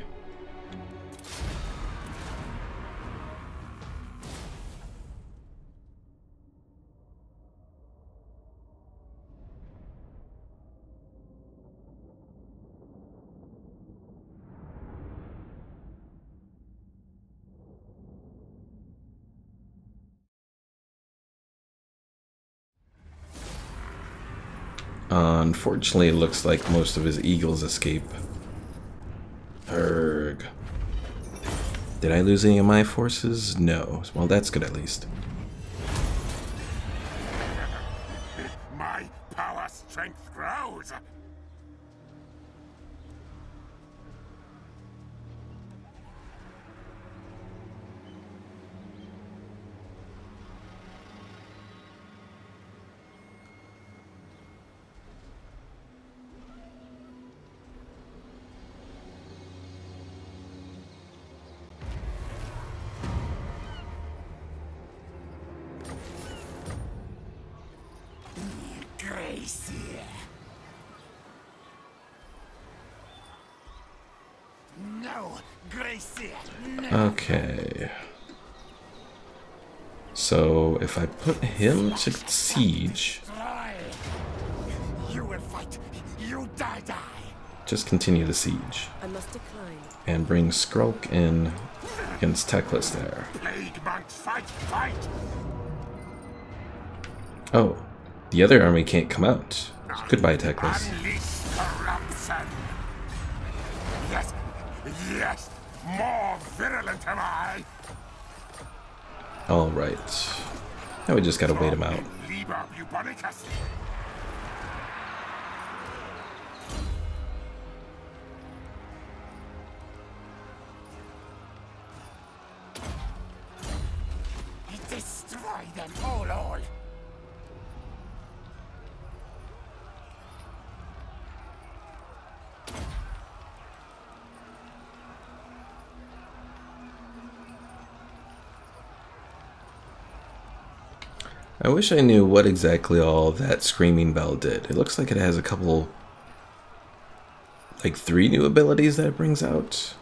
Unfortunately, it looks like most of his eagles escape. Erg. Did I lose any of my forces? No. Well, that's good at least. My power strength grows! Gracie! No, Gracie! No. Okay. So, if I put him to siege, Try. You will fight. You die. just continue the siege. I must decline. And bring Skrulk in against Teclis there. Plague monks, fight! Oh, the other army can't come out. Goodbye, Teclis. Unleash corruption! Yes! More virulent am I! Alright. Now we just gotta wait him out. Liber bubonicus! Destroy them all. I wish I knew what exactly all that screaming bell did. It looks like it has a couple, like 3 new abilities that it brings out.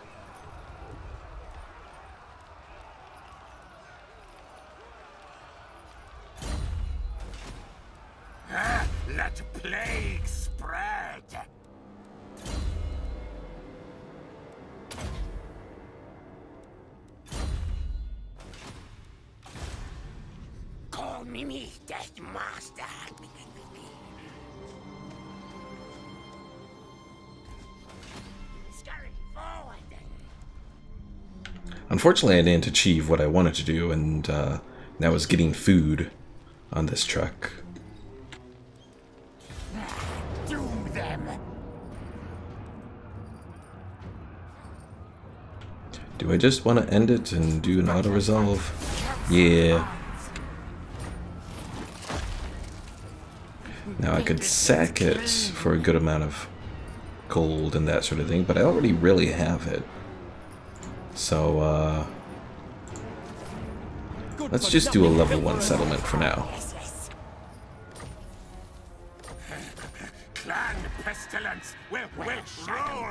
Let plague spread. Call me Death Master. Scurry forward. Unfortunately, I didn't achieve what I wanted to do, and that was getting food on this truck. Doom them. Do I just want to end it and do an auto-resolve? Yeah. Now I could sack it for a good amount of gold and that sort of thing, but I already really have it. So, let's just do a level 1 settlement for now. Clan Pestilens will rule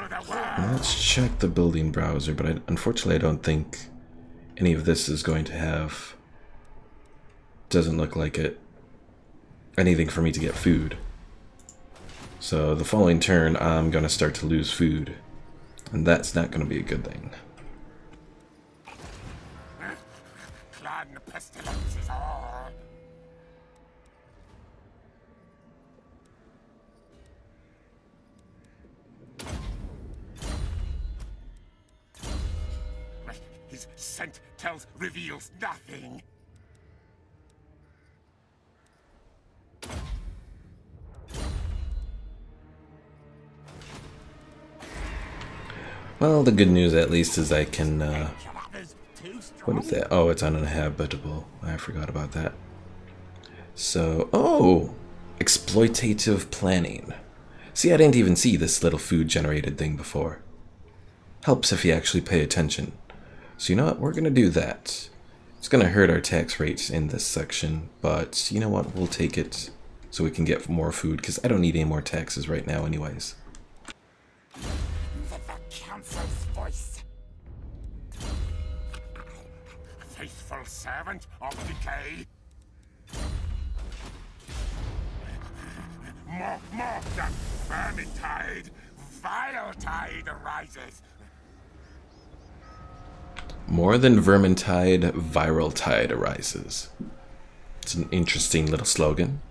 the world. Let's check the building browser, but unfortunately I don't think any of this is going to have... Doesn't look like it. Anything for me to get food. So the following turn I'm going to start to lose food. And that's not going to be a good thing. Clan Pestilens is all. His scent reveals nothing. Well, the good news at least is I can, what is that? Oh, it's uninhabitable. I forgot about that. So, oh! Exploitative planning. See, I didn't even see this little food generated thing before. Helps if you actually pay attention. So you know what? We're gonna do that. It's gonna hurt our tax rates in this section, but you know what? We'll take it so we can get more food, because I don't need any more taxes right now anyways. The council's voice. Faithful servant of decay. More than vermintide, vile tide arises. More than vermintide, viral tide arises. It's an interesting little slogan.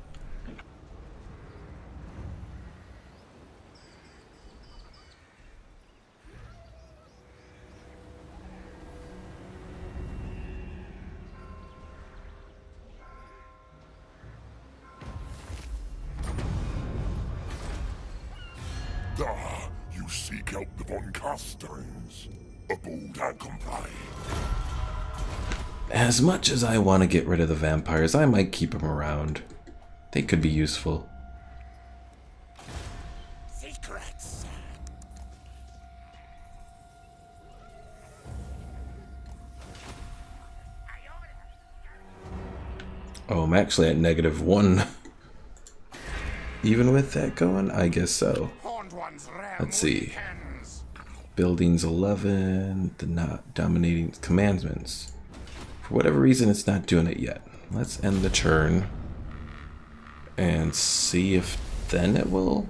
You seek out the Von Casterns. Aboard and comply. As much as I want to get rid of the vampires, I might keep them around. They could be useful. Secrets. Oh, I'm actually at -1. Even with that going? I guess so. Let's see. Buildings 11, the not dominating commandments. For whatever reason, it's not doing it yet. Let's end the turn and see if then it will.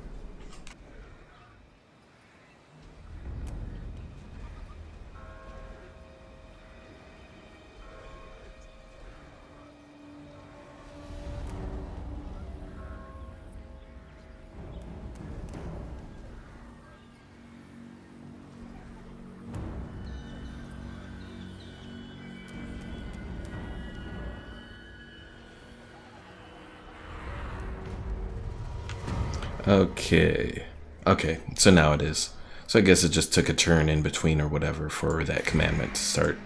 Okay, so now it is. So I guess it just took a turn in between or whatever for that commandment to start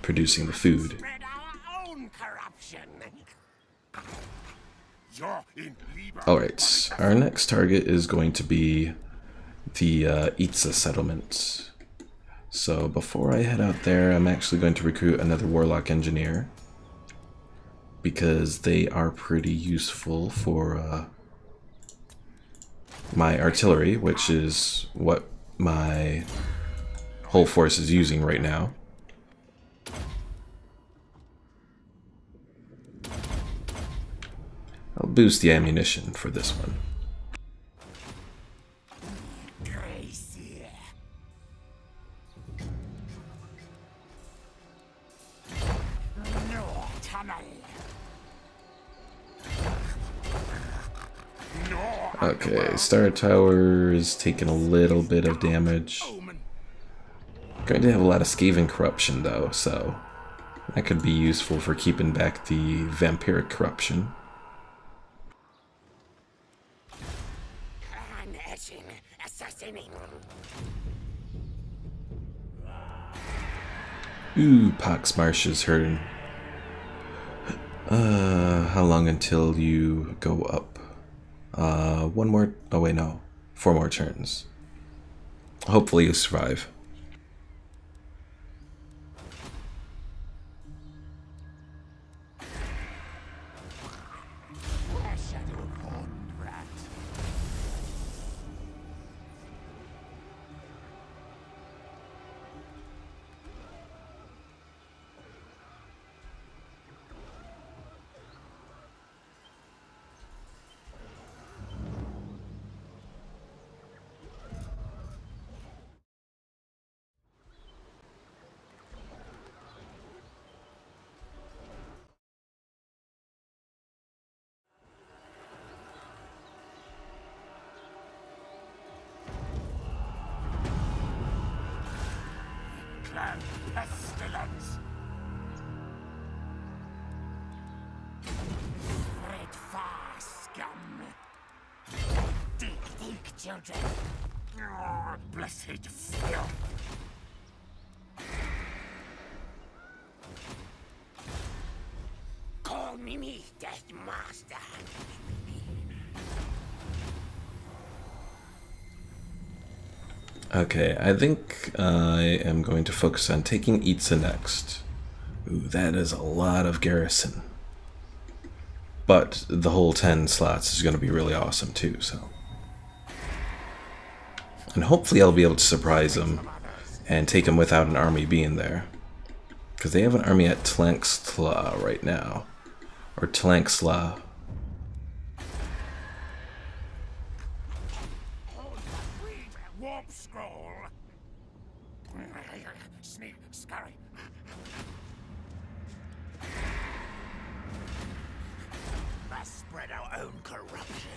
producing the food. Spread our own corruption. You're in Alright, our next target is going to be the Itza settlement. So before I head out there, I'm actually going to recruit another Warlock Engineer, because they are pretty useful for my artillery, which is what my whole force is using right now. I'll boost the ammunition for this one. Okay, Star Tower is taking a little bit of damage. Going to have a lot of Skaven corruption though, so that could be useful for keeping back the vampiric corruption. Ooh, Poxmarsh is hurting. How long until you go up? One more. Oh wait, no. 4 more turns. Hopefully you survive. Clan Pestilens. Red far, scum. Dig, children. Oh, blessed filth. Call me Death Master. Okay, I think I am going to focus on taking Itza next. Ooh, that is a lot of garrison. But the whole 10 slots is going to be really awesome too, so. And hopefully I'll be able to surprise them and take them without an army being there. Because they have an army at Tlanxla right now. Or Tlanxla. Warp scroll. Sneak, scurry. Must spread our own corruption.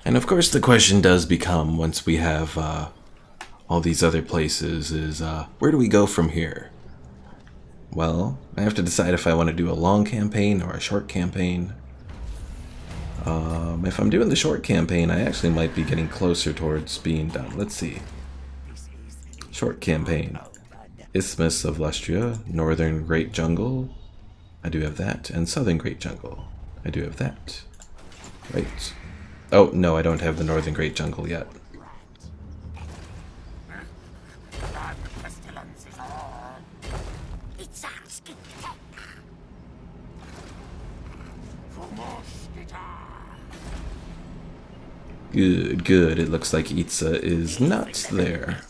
And of course the question does become, once we have all these other places, is where do we go from here? Well, I have to decide if I want to do a long campaign or a short campaign. If I'm doing the short campaign, I actually might be getting closer towards being done. Let's see. Short campaign. Isthmus of Lustria, Northern Great Jungle. I do have that. And Southern Great Jungle. I do have that. Right. Oh, no, I don't have the Northern Great Jungle yet. Clan Pestilens is all. It's asking for more guitar. Good, good. It looks like Itza is not there.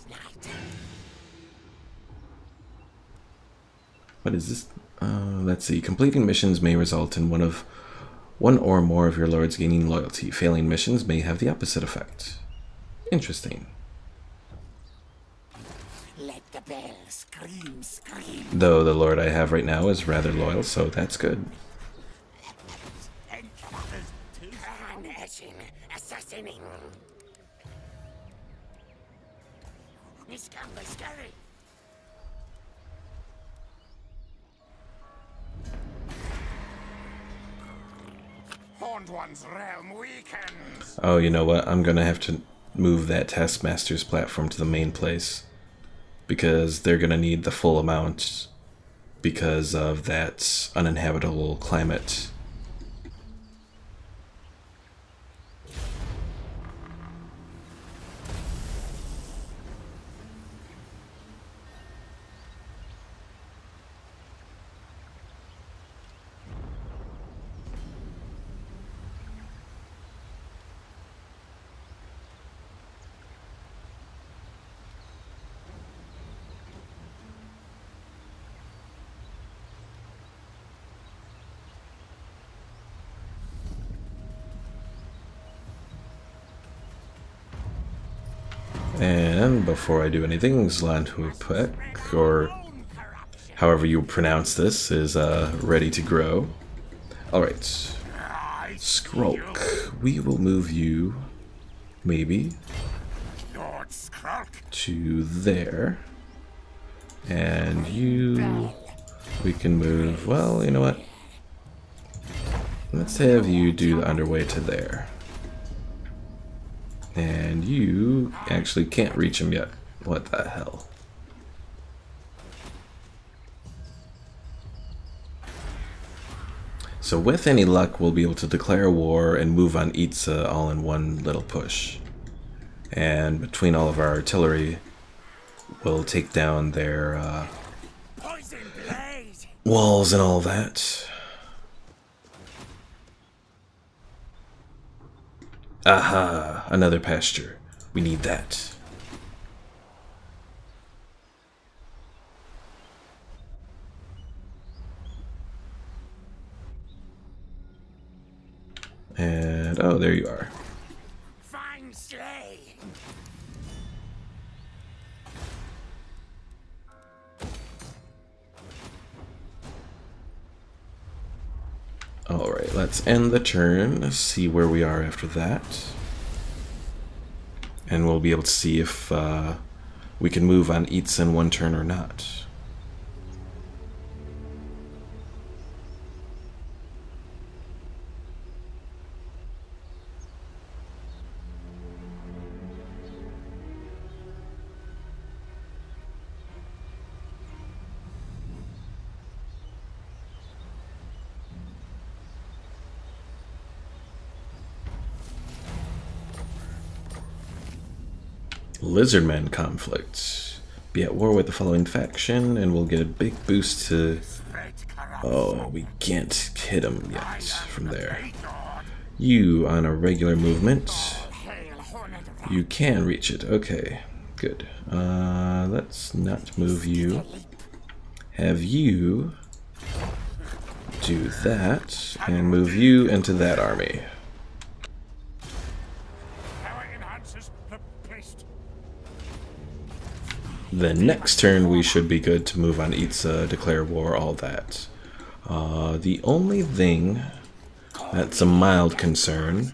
What is this? Let's see. Completing missions may result in one or more of your lords gaining loyalty. Failing missions may have the opposite effect. Interesting. Let the bell scream, scream. Though the lord I have right now is rather loyal, so that's good. Assassinating. Miss Scurry. Gaunt One's realm weakens. Oh, you know what? I'm gonna have to move that Taskmaster's platform to the main place, because they're gonna need the full amount because of that uninhabitable climate. And before I do anything, Zlantwipek, or however you pronounce this, is ready to grow. Alright. Skrulk, we will move you, maybe, Lord Skrulk. to there. And you, we can move, well, you know what? Let's have you do the underway to there. And you actually can't reach him yet. What the hell? So with any luck, we'll be able to declare war and move on Itza all in one little push. And between all of our artillery, we'll take down their walls and all that. Aha! Another pasture. We need that. And oh, there you are. Fine slay. Alright, let's end the turn, see where we are after that. And we'll be able to see if we can move on Eats in one turn or not. Lizardman conflict. Be at war with the following faction, and we'll get a big boost to... Oh, we can't hit him yet from there. You on a regular movement. You can reach it. Okay, good. Let's not move you. Have you do that, and move you into that army. The next turn we should be good to move on Itza, declare war, all that. The only thing that's a mild concern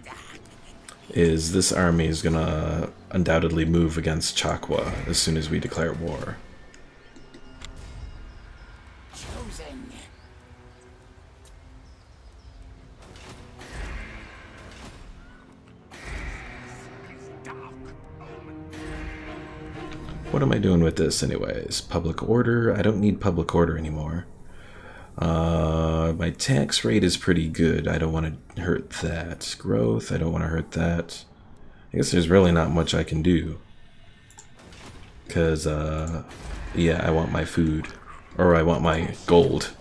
is this army is gonna undoubtedly move against Chakwa as soon as we declare war. What am I doing with this anyways? Public order? I don't need public order anymore. My tax rate is pretty good. I don't want to hurt that. Growth, I don't want to hurt that. I guess there's really not much I can do. Because, yeah, I want my food. Or I want my gold.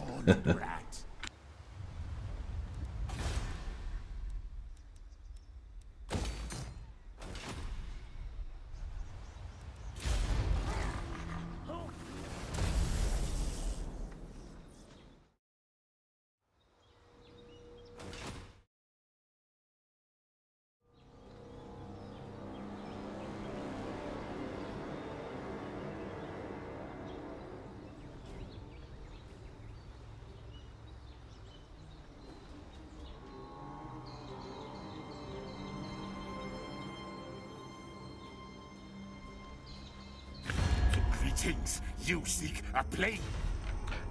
You seek a plague.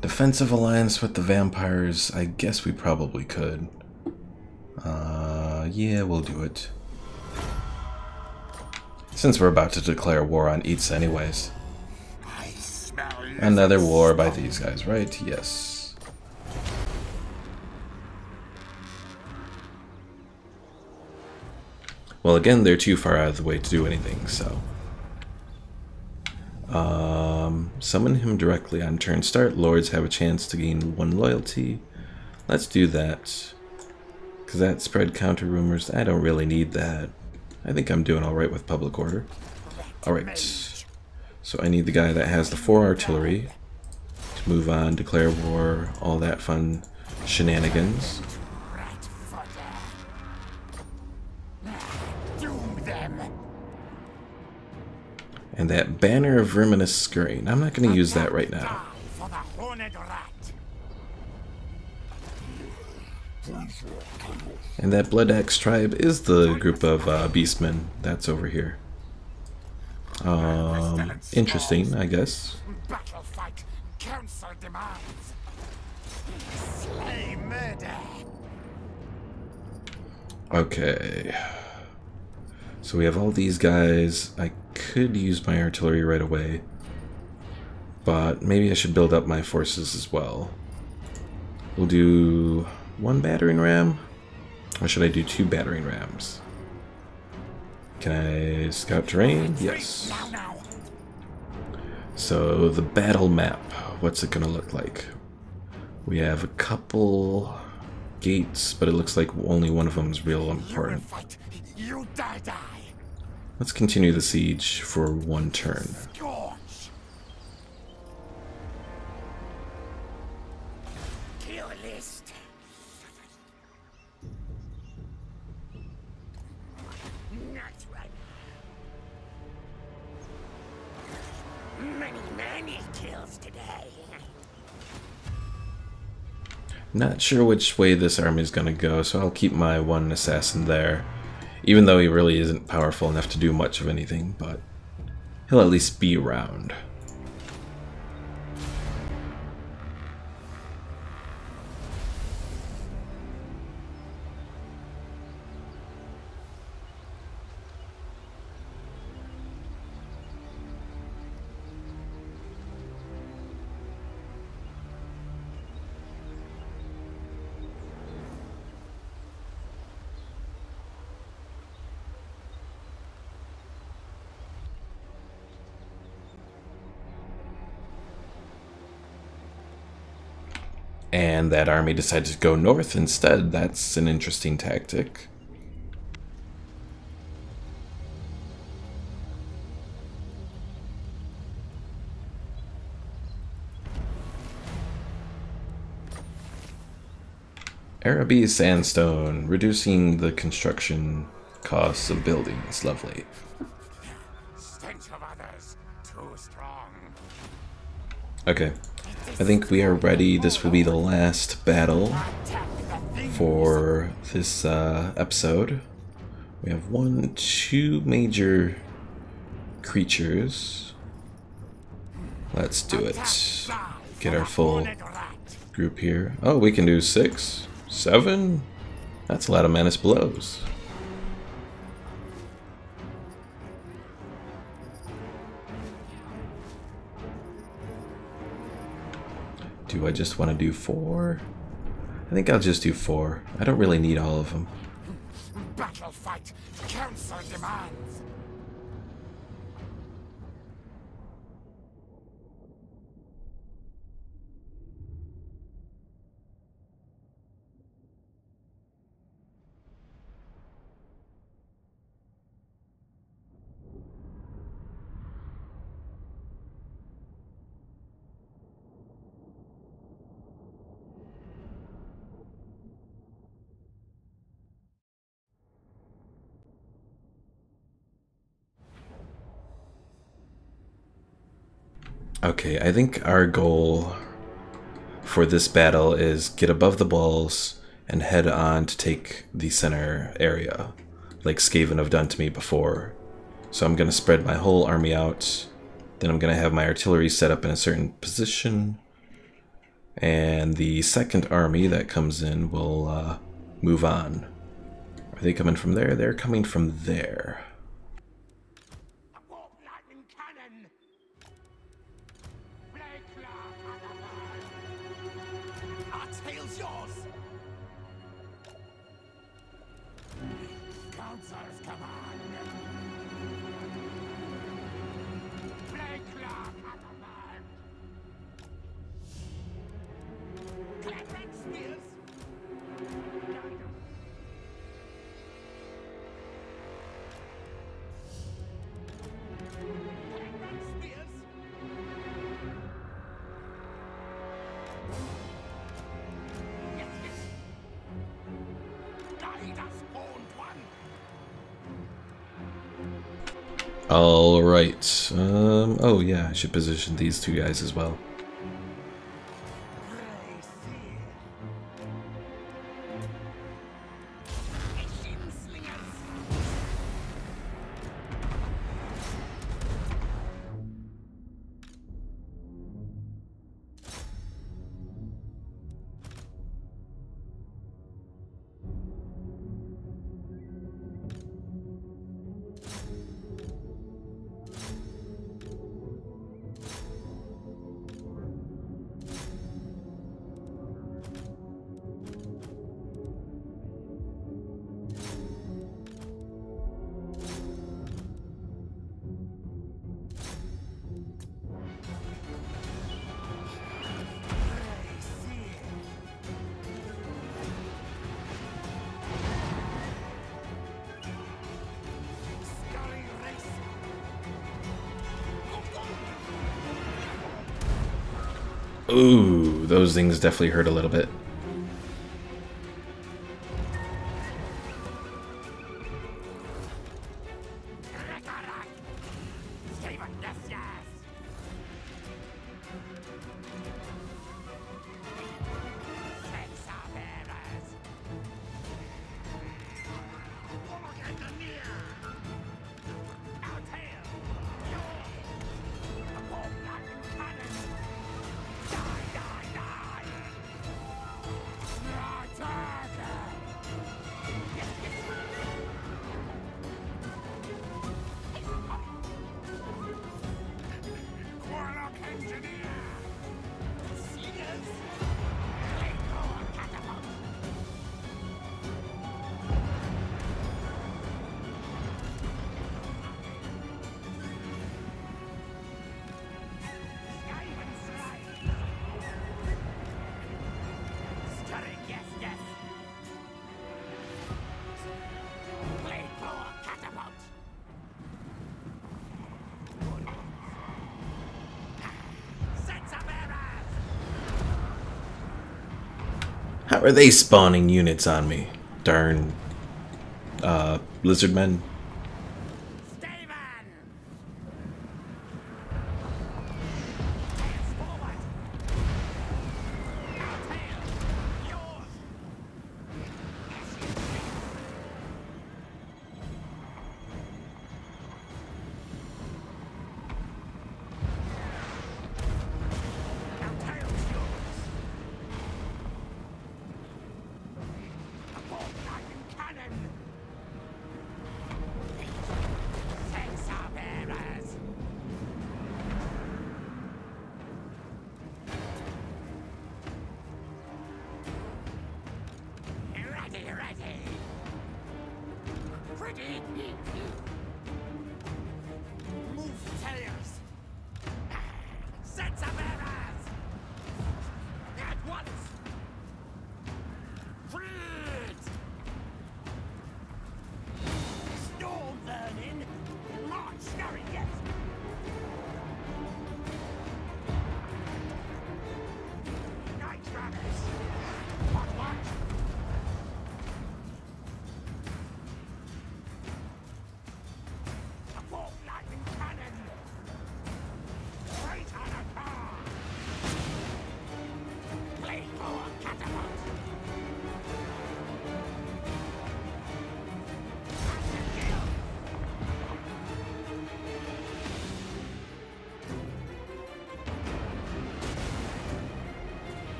Defensive alliance with the vampires, I guess we probably could. Yeah, we'll do it. Since we're about to declare war on Eats anyways. I smell Another war by these guys, right? Yes. Well, again, they're too far out of the way to do anything, so... summon him directly on turn start. Lords have a chance to gain 1 loyalty. Let's do that. Because that spread counter rumors. I don't really need that. I think I'm doing alright with public order. Alright. So I need the guy that has the 4 artillery to move on, declare war, all that fun shenanigans. And that Banner of Verminous Scurrying. I'm not going to use that right now. And that Blood Axe tribe is the group of beastmen that's over here. Interesting, I guess. Battle fight. Council demands. Slay murder. Okay. So we have all these guys. I could use my artillery right away, but maybe I should build up my forces as well. We'll do 1 battering ram, or should I do 2 battering rams? Can I scout terrain? Yes. So the battle map, what's it gonna look like? We have a couple gates, but it looks like only one of them is real important. You die. Let's continue the siege for 1 turn. Kill list. That's right. Many kills today. Not sure which way this army is gonna go, so I'll keep my 1 assassin there. Even though he really isn't powerful enough to do much of anything, but he'll at least be around. And that army decided to go north instead. That's an interesting tactic. Araby sandstone, reducing the construction costs of buildings. Lovely. Stench of others, too strong. Okay. I think we are ready. This will be the last battle for this episode. We have 2 major creatures. Let's do it. Get our full group here. Oh, we can do 6, 7. That's a lot of menace blows. Do I just want to do 4? I think I'll just do 4. I don't really need all of them. Battle fight. Council demands. Okay, I think our goal for this battle is get above the balls and head on to take the center area, like Skaven have done to me before. So I'm going to spread my whole army out, then I'm going to have my artillery set up in a certain position, and the second army that comes in will move on. Are they coming from there? They're coming from there. All right. Oh yeah, I should position these two guys as well. Ooh, those things definitely hurt a little bit. How are they spawning units on me? Darn, lizard men.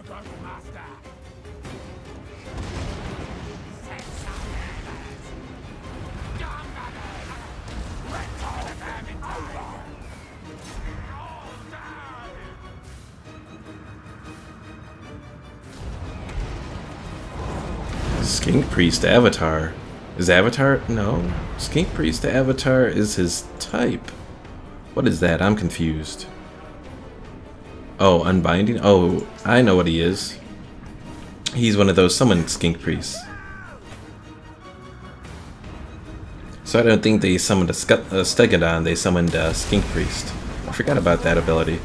good master. Skink Priest Avatar. Is Avatar? No. Skink Priest Avatar is his type. What is that? I'm confused. Oh, Unbinding? Oh, I know what he is. He's one of those summoned Skink Priests. So I don't think they summoned a Stegodon, they summoned a Skink Priest. I forgot about that ability.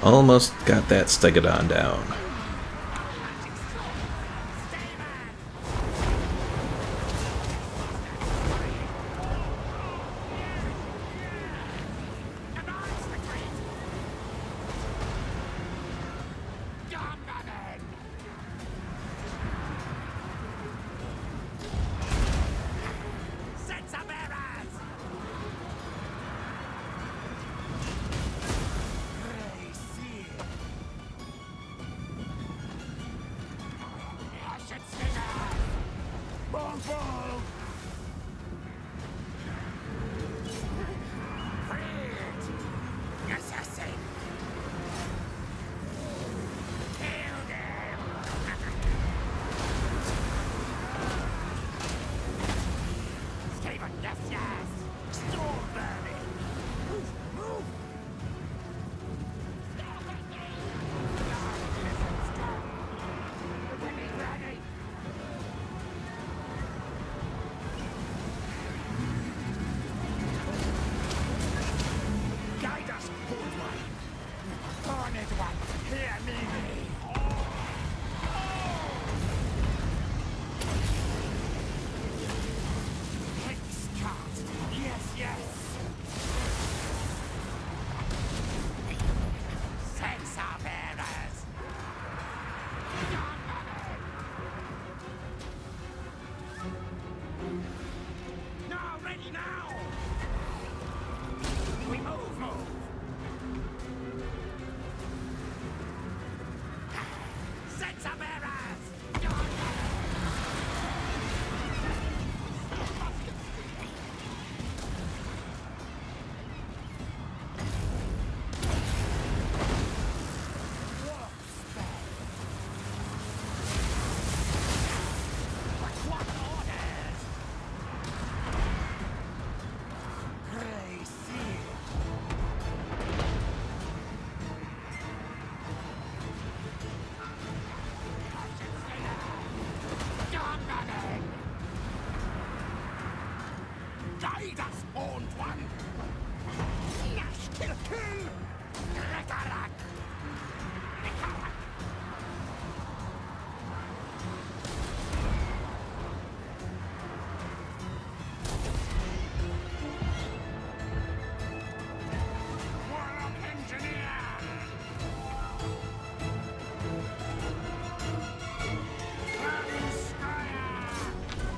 Almost got that Stegodon down.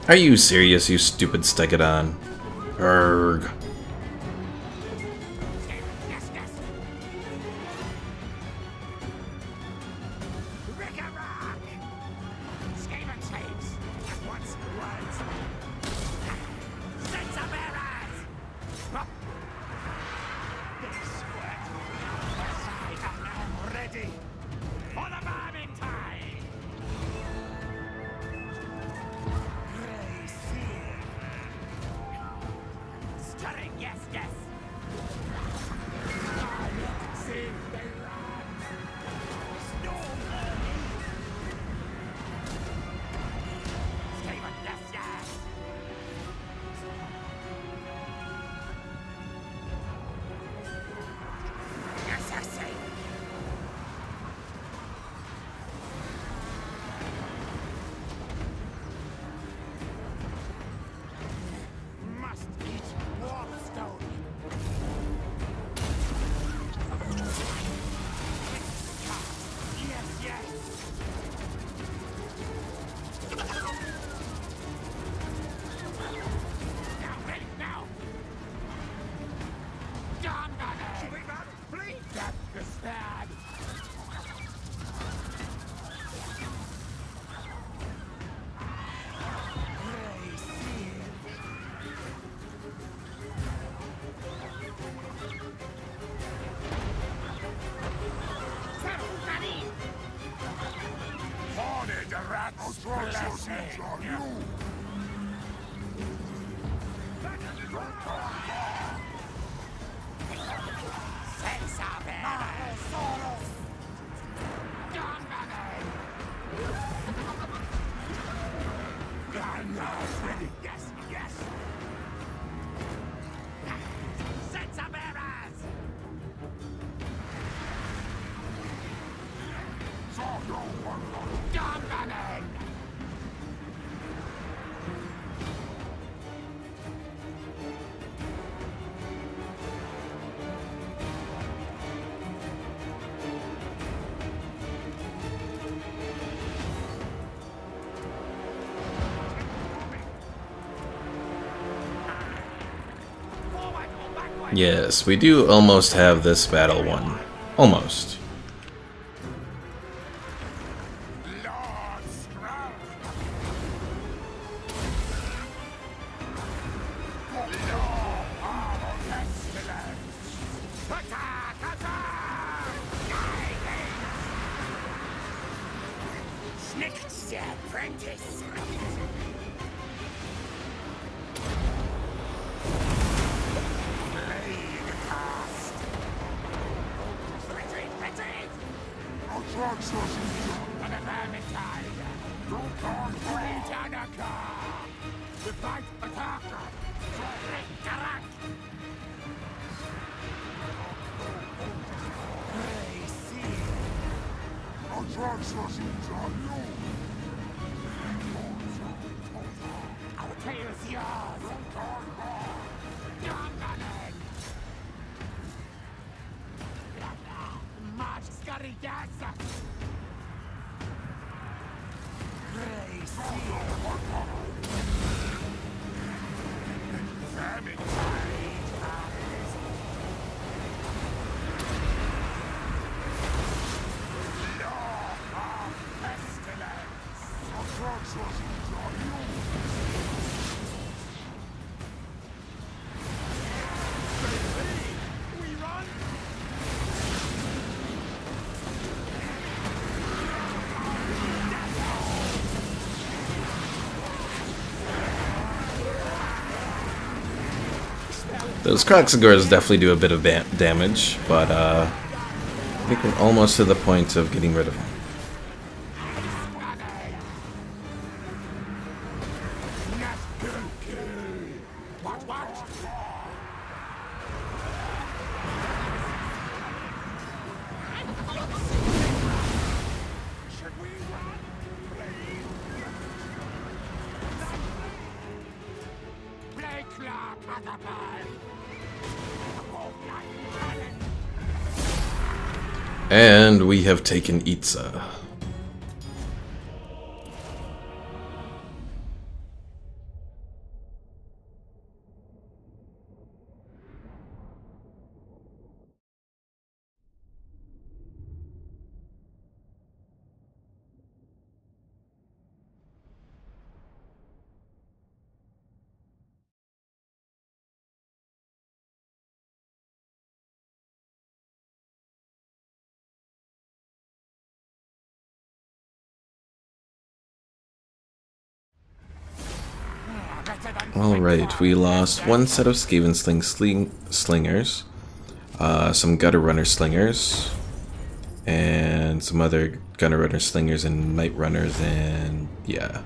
Are you serious, you stupid Stegodon? Urgh. Yes, yes. Rick-a-rock! Skaven slaves! What's words? Sense of errors! Sweat! I am ready for the bombing time! Grey seal! Stirring, yes, yes! See, they run! Storm burning! Skaven, yes, yes! Yes, I say! Must eat warstone! Yes, yes! Now, ready, now! Done, should we run, please? Death is bad! Grey seal! Horned rats blessing! Sense of errors! Dominating! Yes, yes! Sense of errors! Dominating! Forward or backward? Yes, we do almost have this battle won. Almost. Lord Strong! Lord Pestilens! Attack! Attack! Snicked der apprentice! Blade cast! Retreat! Retreat! For the vermintide! Tanaka! The fight attacker! Tarak! Grey seal! Our tale is yours! Dominating! March scurry gas! Grey seal! Vermintide! Lord of Pestilens! We run! Those Kroxigors definitely do a bit of damage, but I think we're almost to the point of getting rid of them. And we have taken Itza. Alright, we lost one set of Skaven slingers, some gutter runner slingers, and some other gutter runner slingers and night runners, and yeah.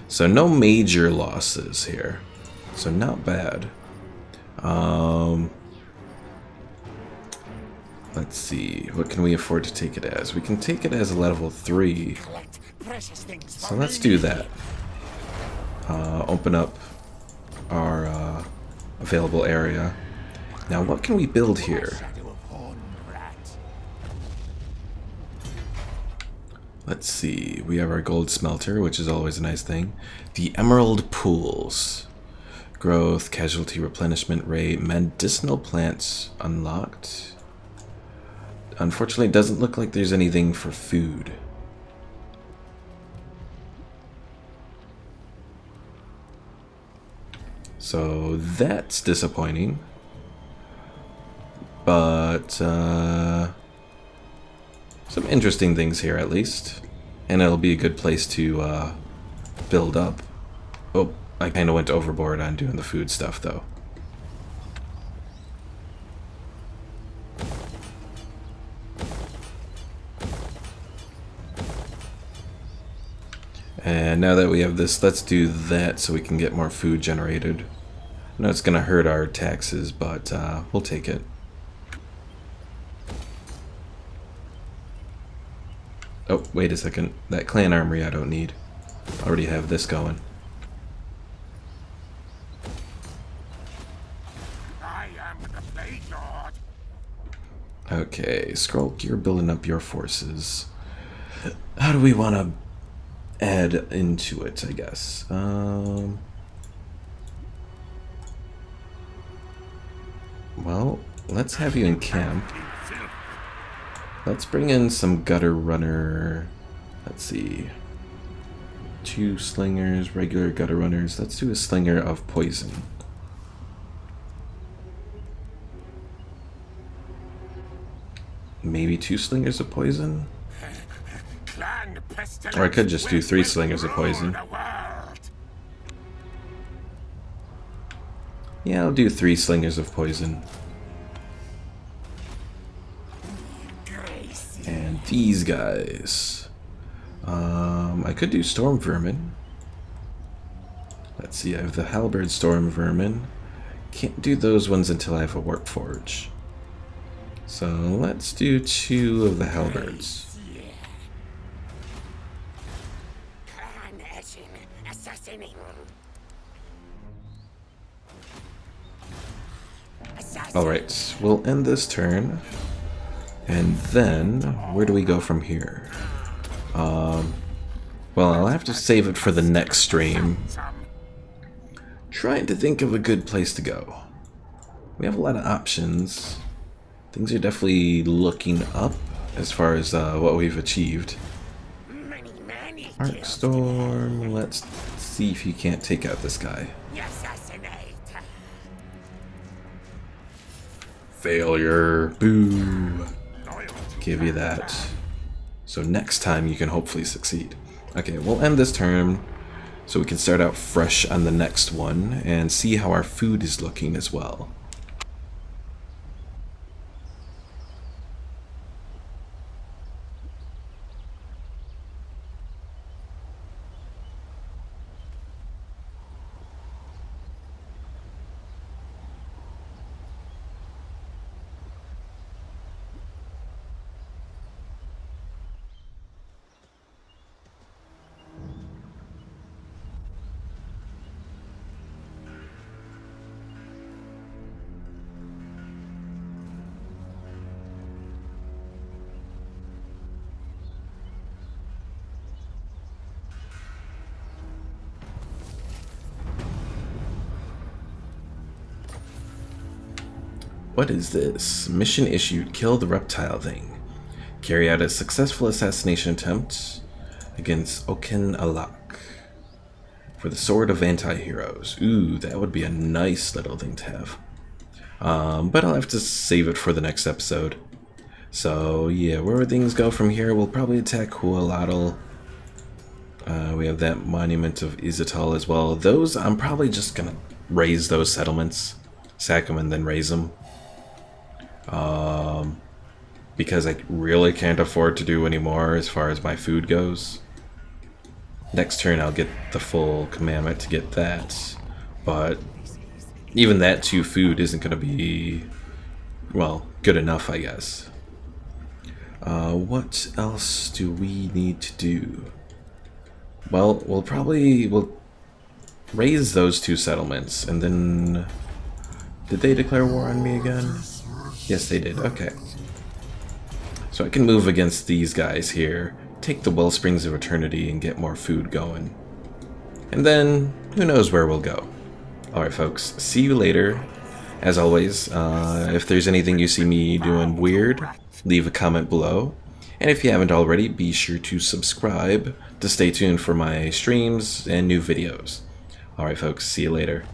So no major losses here. So not bad. Let's see, what can we afford to take it as? We can take it as a level 3. So let's do that. Open up our available area. Now what can we build here? Let's see, we have our gold smelter, which is always a nice thing. The emerald pools. Growth, casualty replenishment rate, medicinal plants unlocked. Unfortunately, it doesn't look like there's anything for food. So that's disappointing. But some interesting things here at least. And it'll be a good place to build up. Oh, I kind of went overboard on doing the food stuff though. And now that we have this, let's do that so we can get more food generated. I know it's going to hurt our taxes, but we'll take it. Oh, wait a second. That clan armory I don't need. I already have this going. I am the Plague Lord. Okay, Skrull, you're building up your forces. How do we want to add into it, I guess? Well, let's have you in camp. Let's bring in some gutter runner. Let's see. 2 slingers, regular gutter runners. Let's do a slinger of poison. Maybe 2 slingers of poison? Clan Pestilens Or I could just do will 3 slingers of poison. rule the world. Yeah, I'll do 3 slingers of poison. And these guys. I could do storm vermin. Let's see, I have the halberd storm vermin. Can't do those ones until I have a warp forge. So let's do 2 of the halberds. Alright, we'll end this turn. And then, where do we go from here? Well, I'll have to save it for the next stream. Trying to think of a good place to go. We have a lot of options. Things are definitely looking up as far as what we've achieved. Arcstorm, let's see if you can't take out this guy. Failure. Boo. Give you that. So next time you can hopefully succeed. Okay, we'll end this turn so we can start out fresh on the next one and see how our food is looking as well. What is this? Mission issued. Kill the reptile thing. Carry out a successful assassination attempt against Oken Alak for the Sword of Anti-Heroes. Ooh, that would be a nice little thing to have. But I'll have to save it for the next episode. So yeah, where things go from here, we'll probably attack Hualatl. We have that Monument of Izatal as well. Those, I'm probably just gonna raise those settlements. Sack them and then raise them. Because I really can't afford to do any more as far as my food goes. Next turn I'll get the full commandment to get that. But even that 2 food isn't gonna be, well, good enough, I guess. What else do we need to do? Well, we'll raise those 2 settlements, and then... Did they declare war on me again? Yes, they did. Okay. So I can move against these guys here, take the Wellsprings of Eternity, and get more food going. And then, who knows where we'll go. Alright folks, see you later. As always, if there's anything you see me doing weird, leave a comment below. And if you haven't already, be sure to subscribe to stay tuned for my streams and new videos. Alright folks, see you later.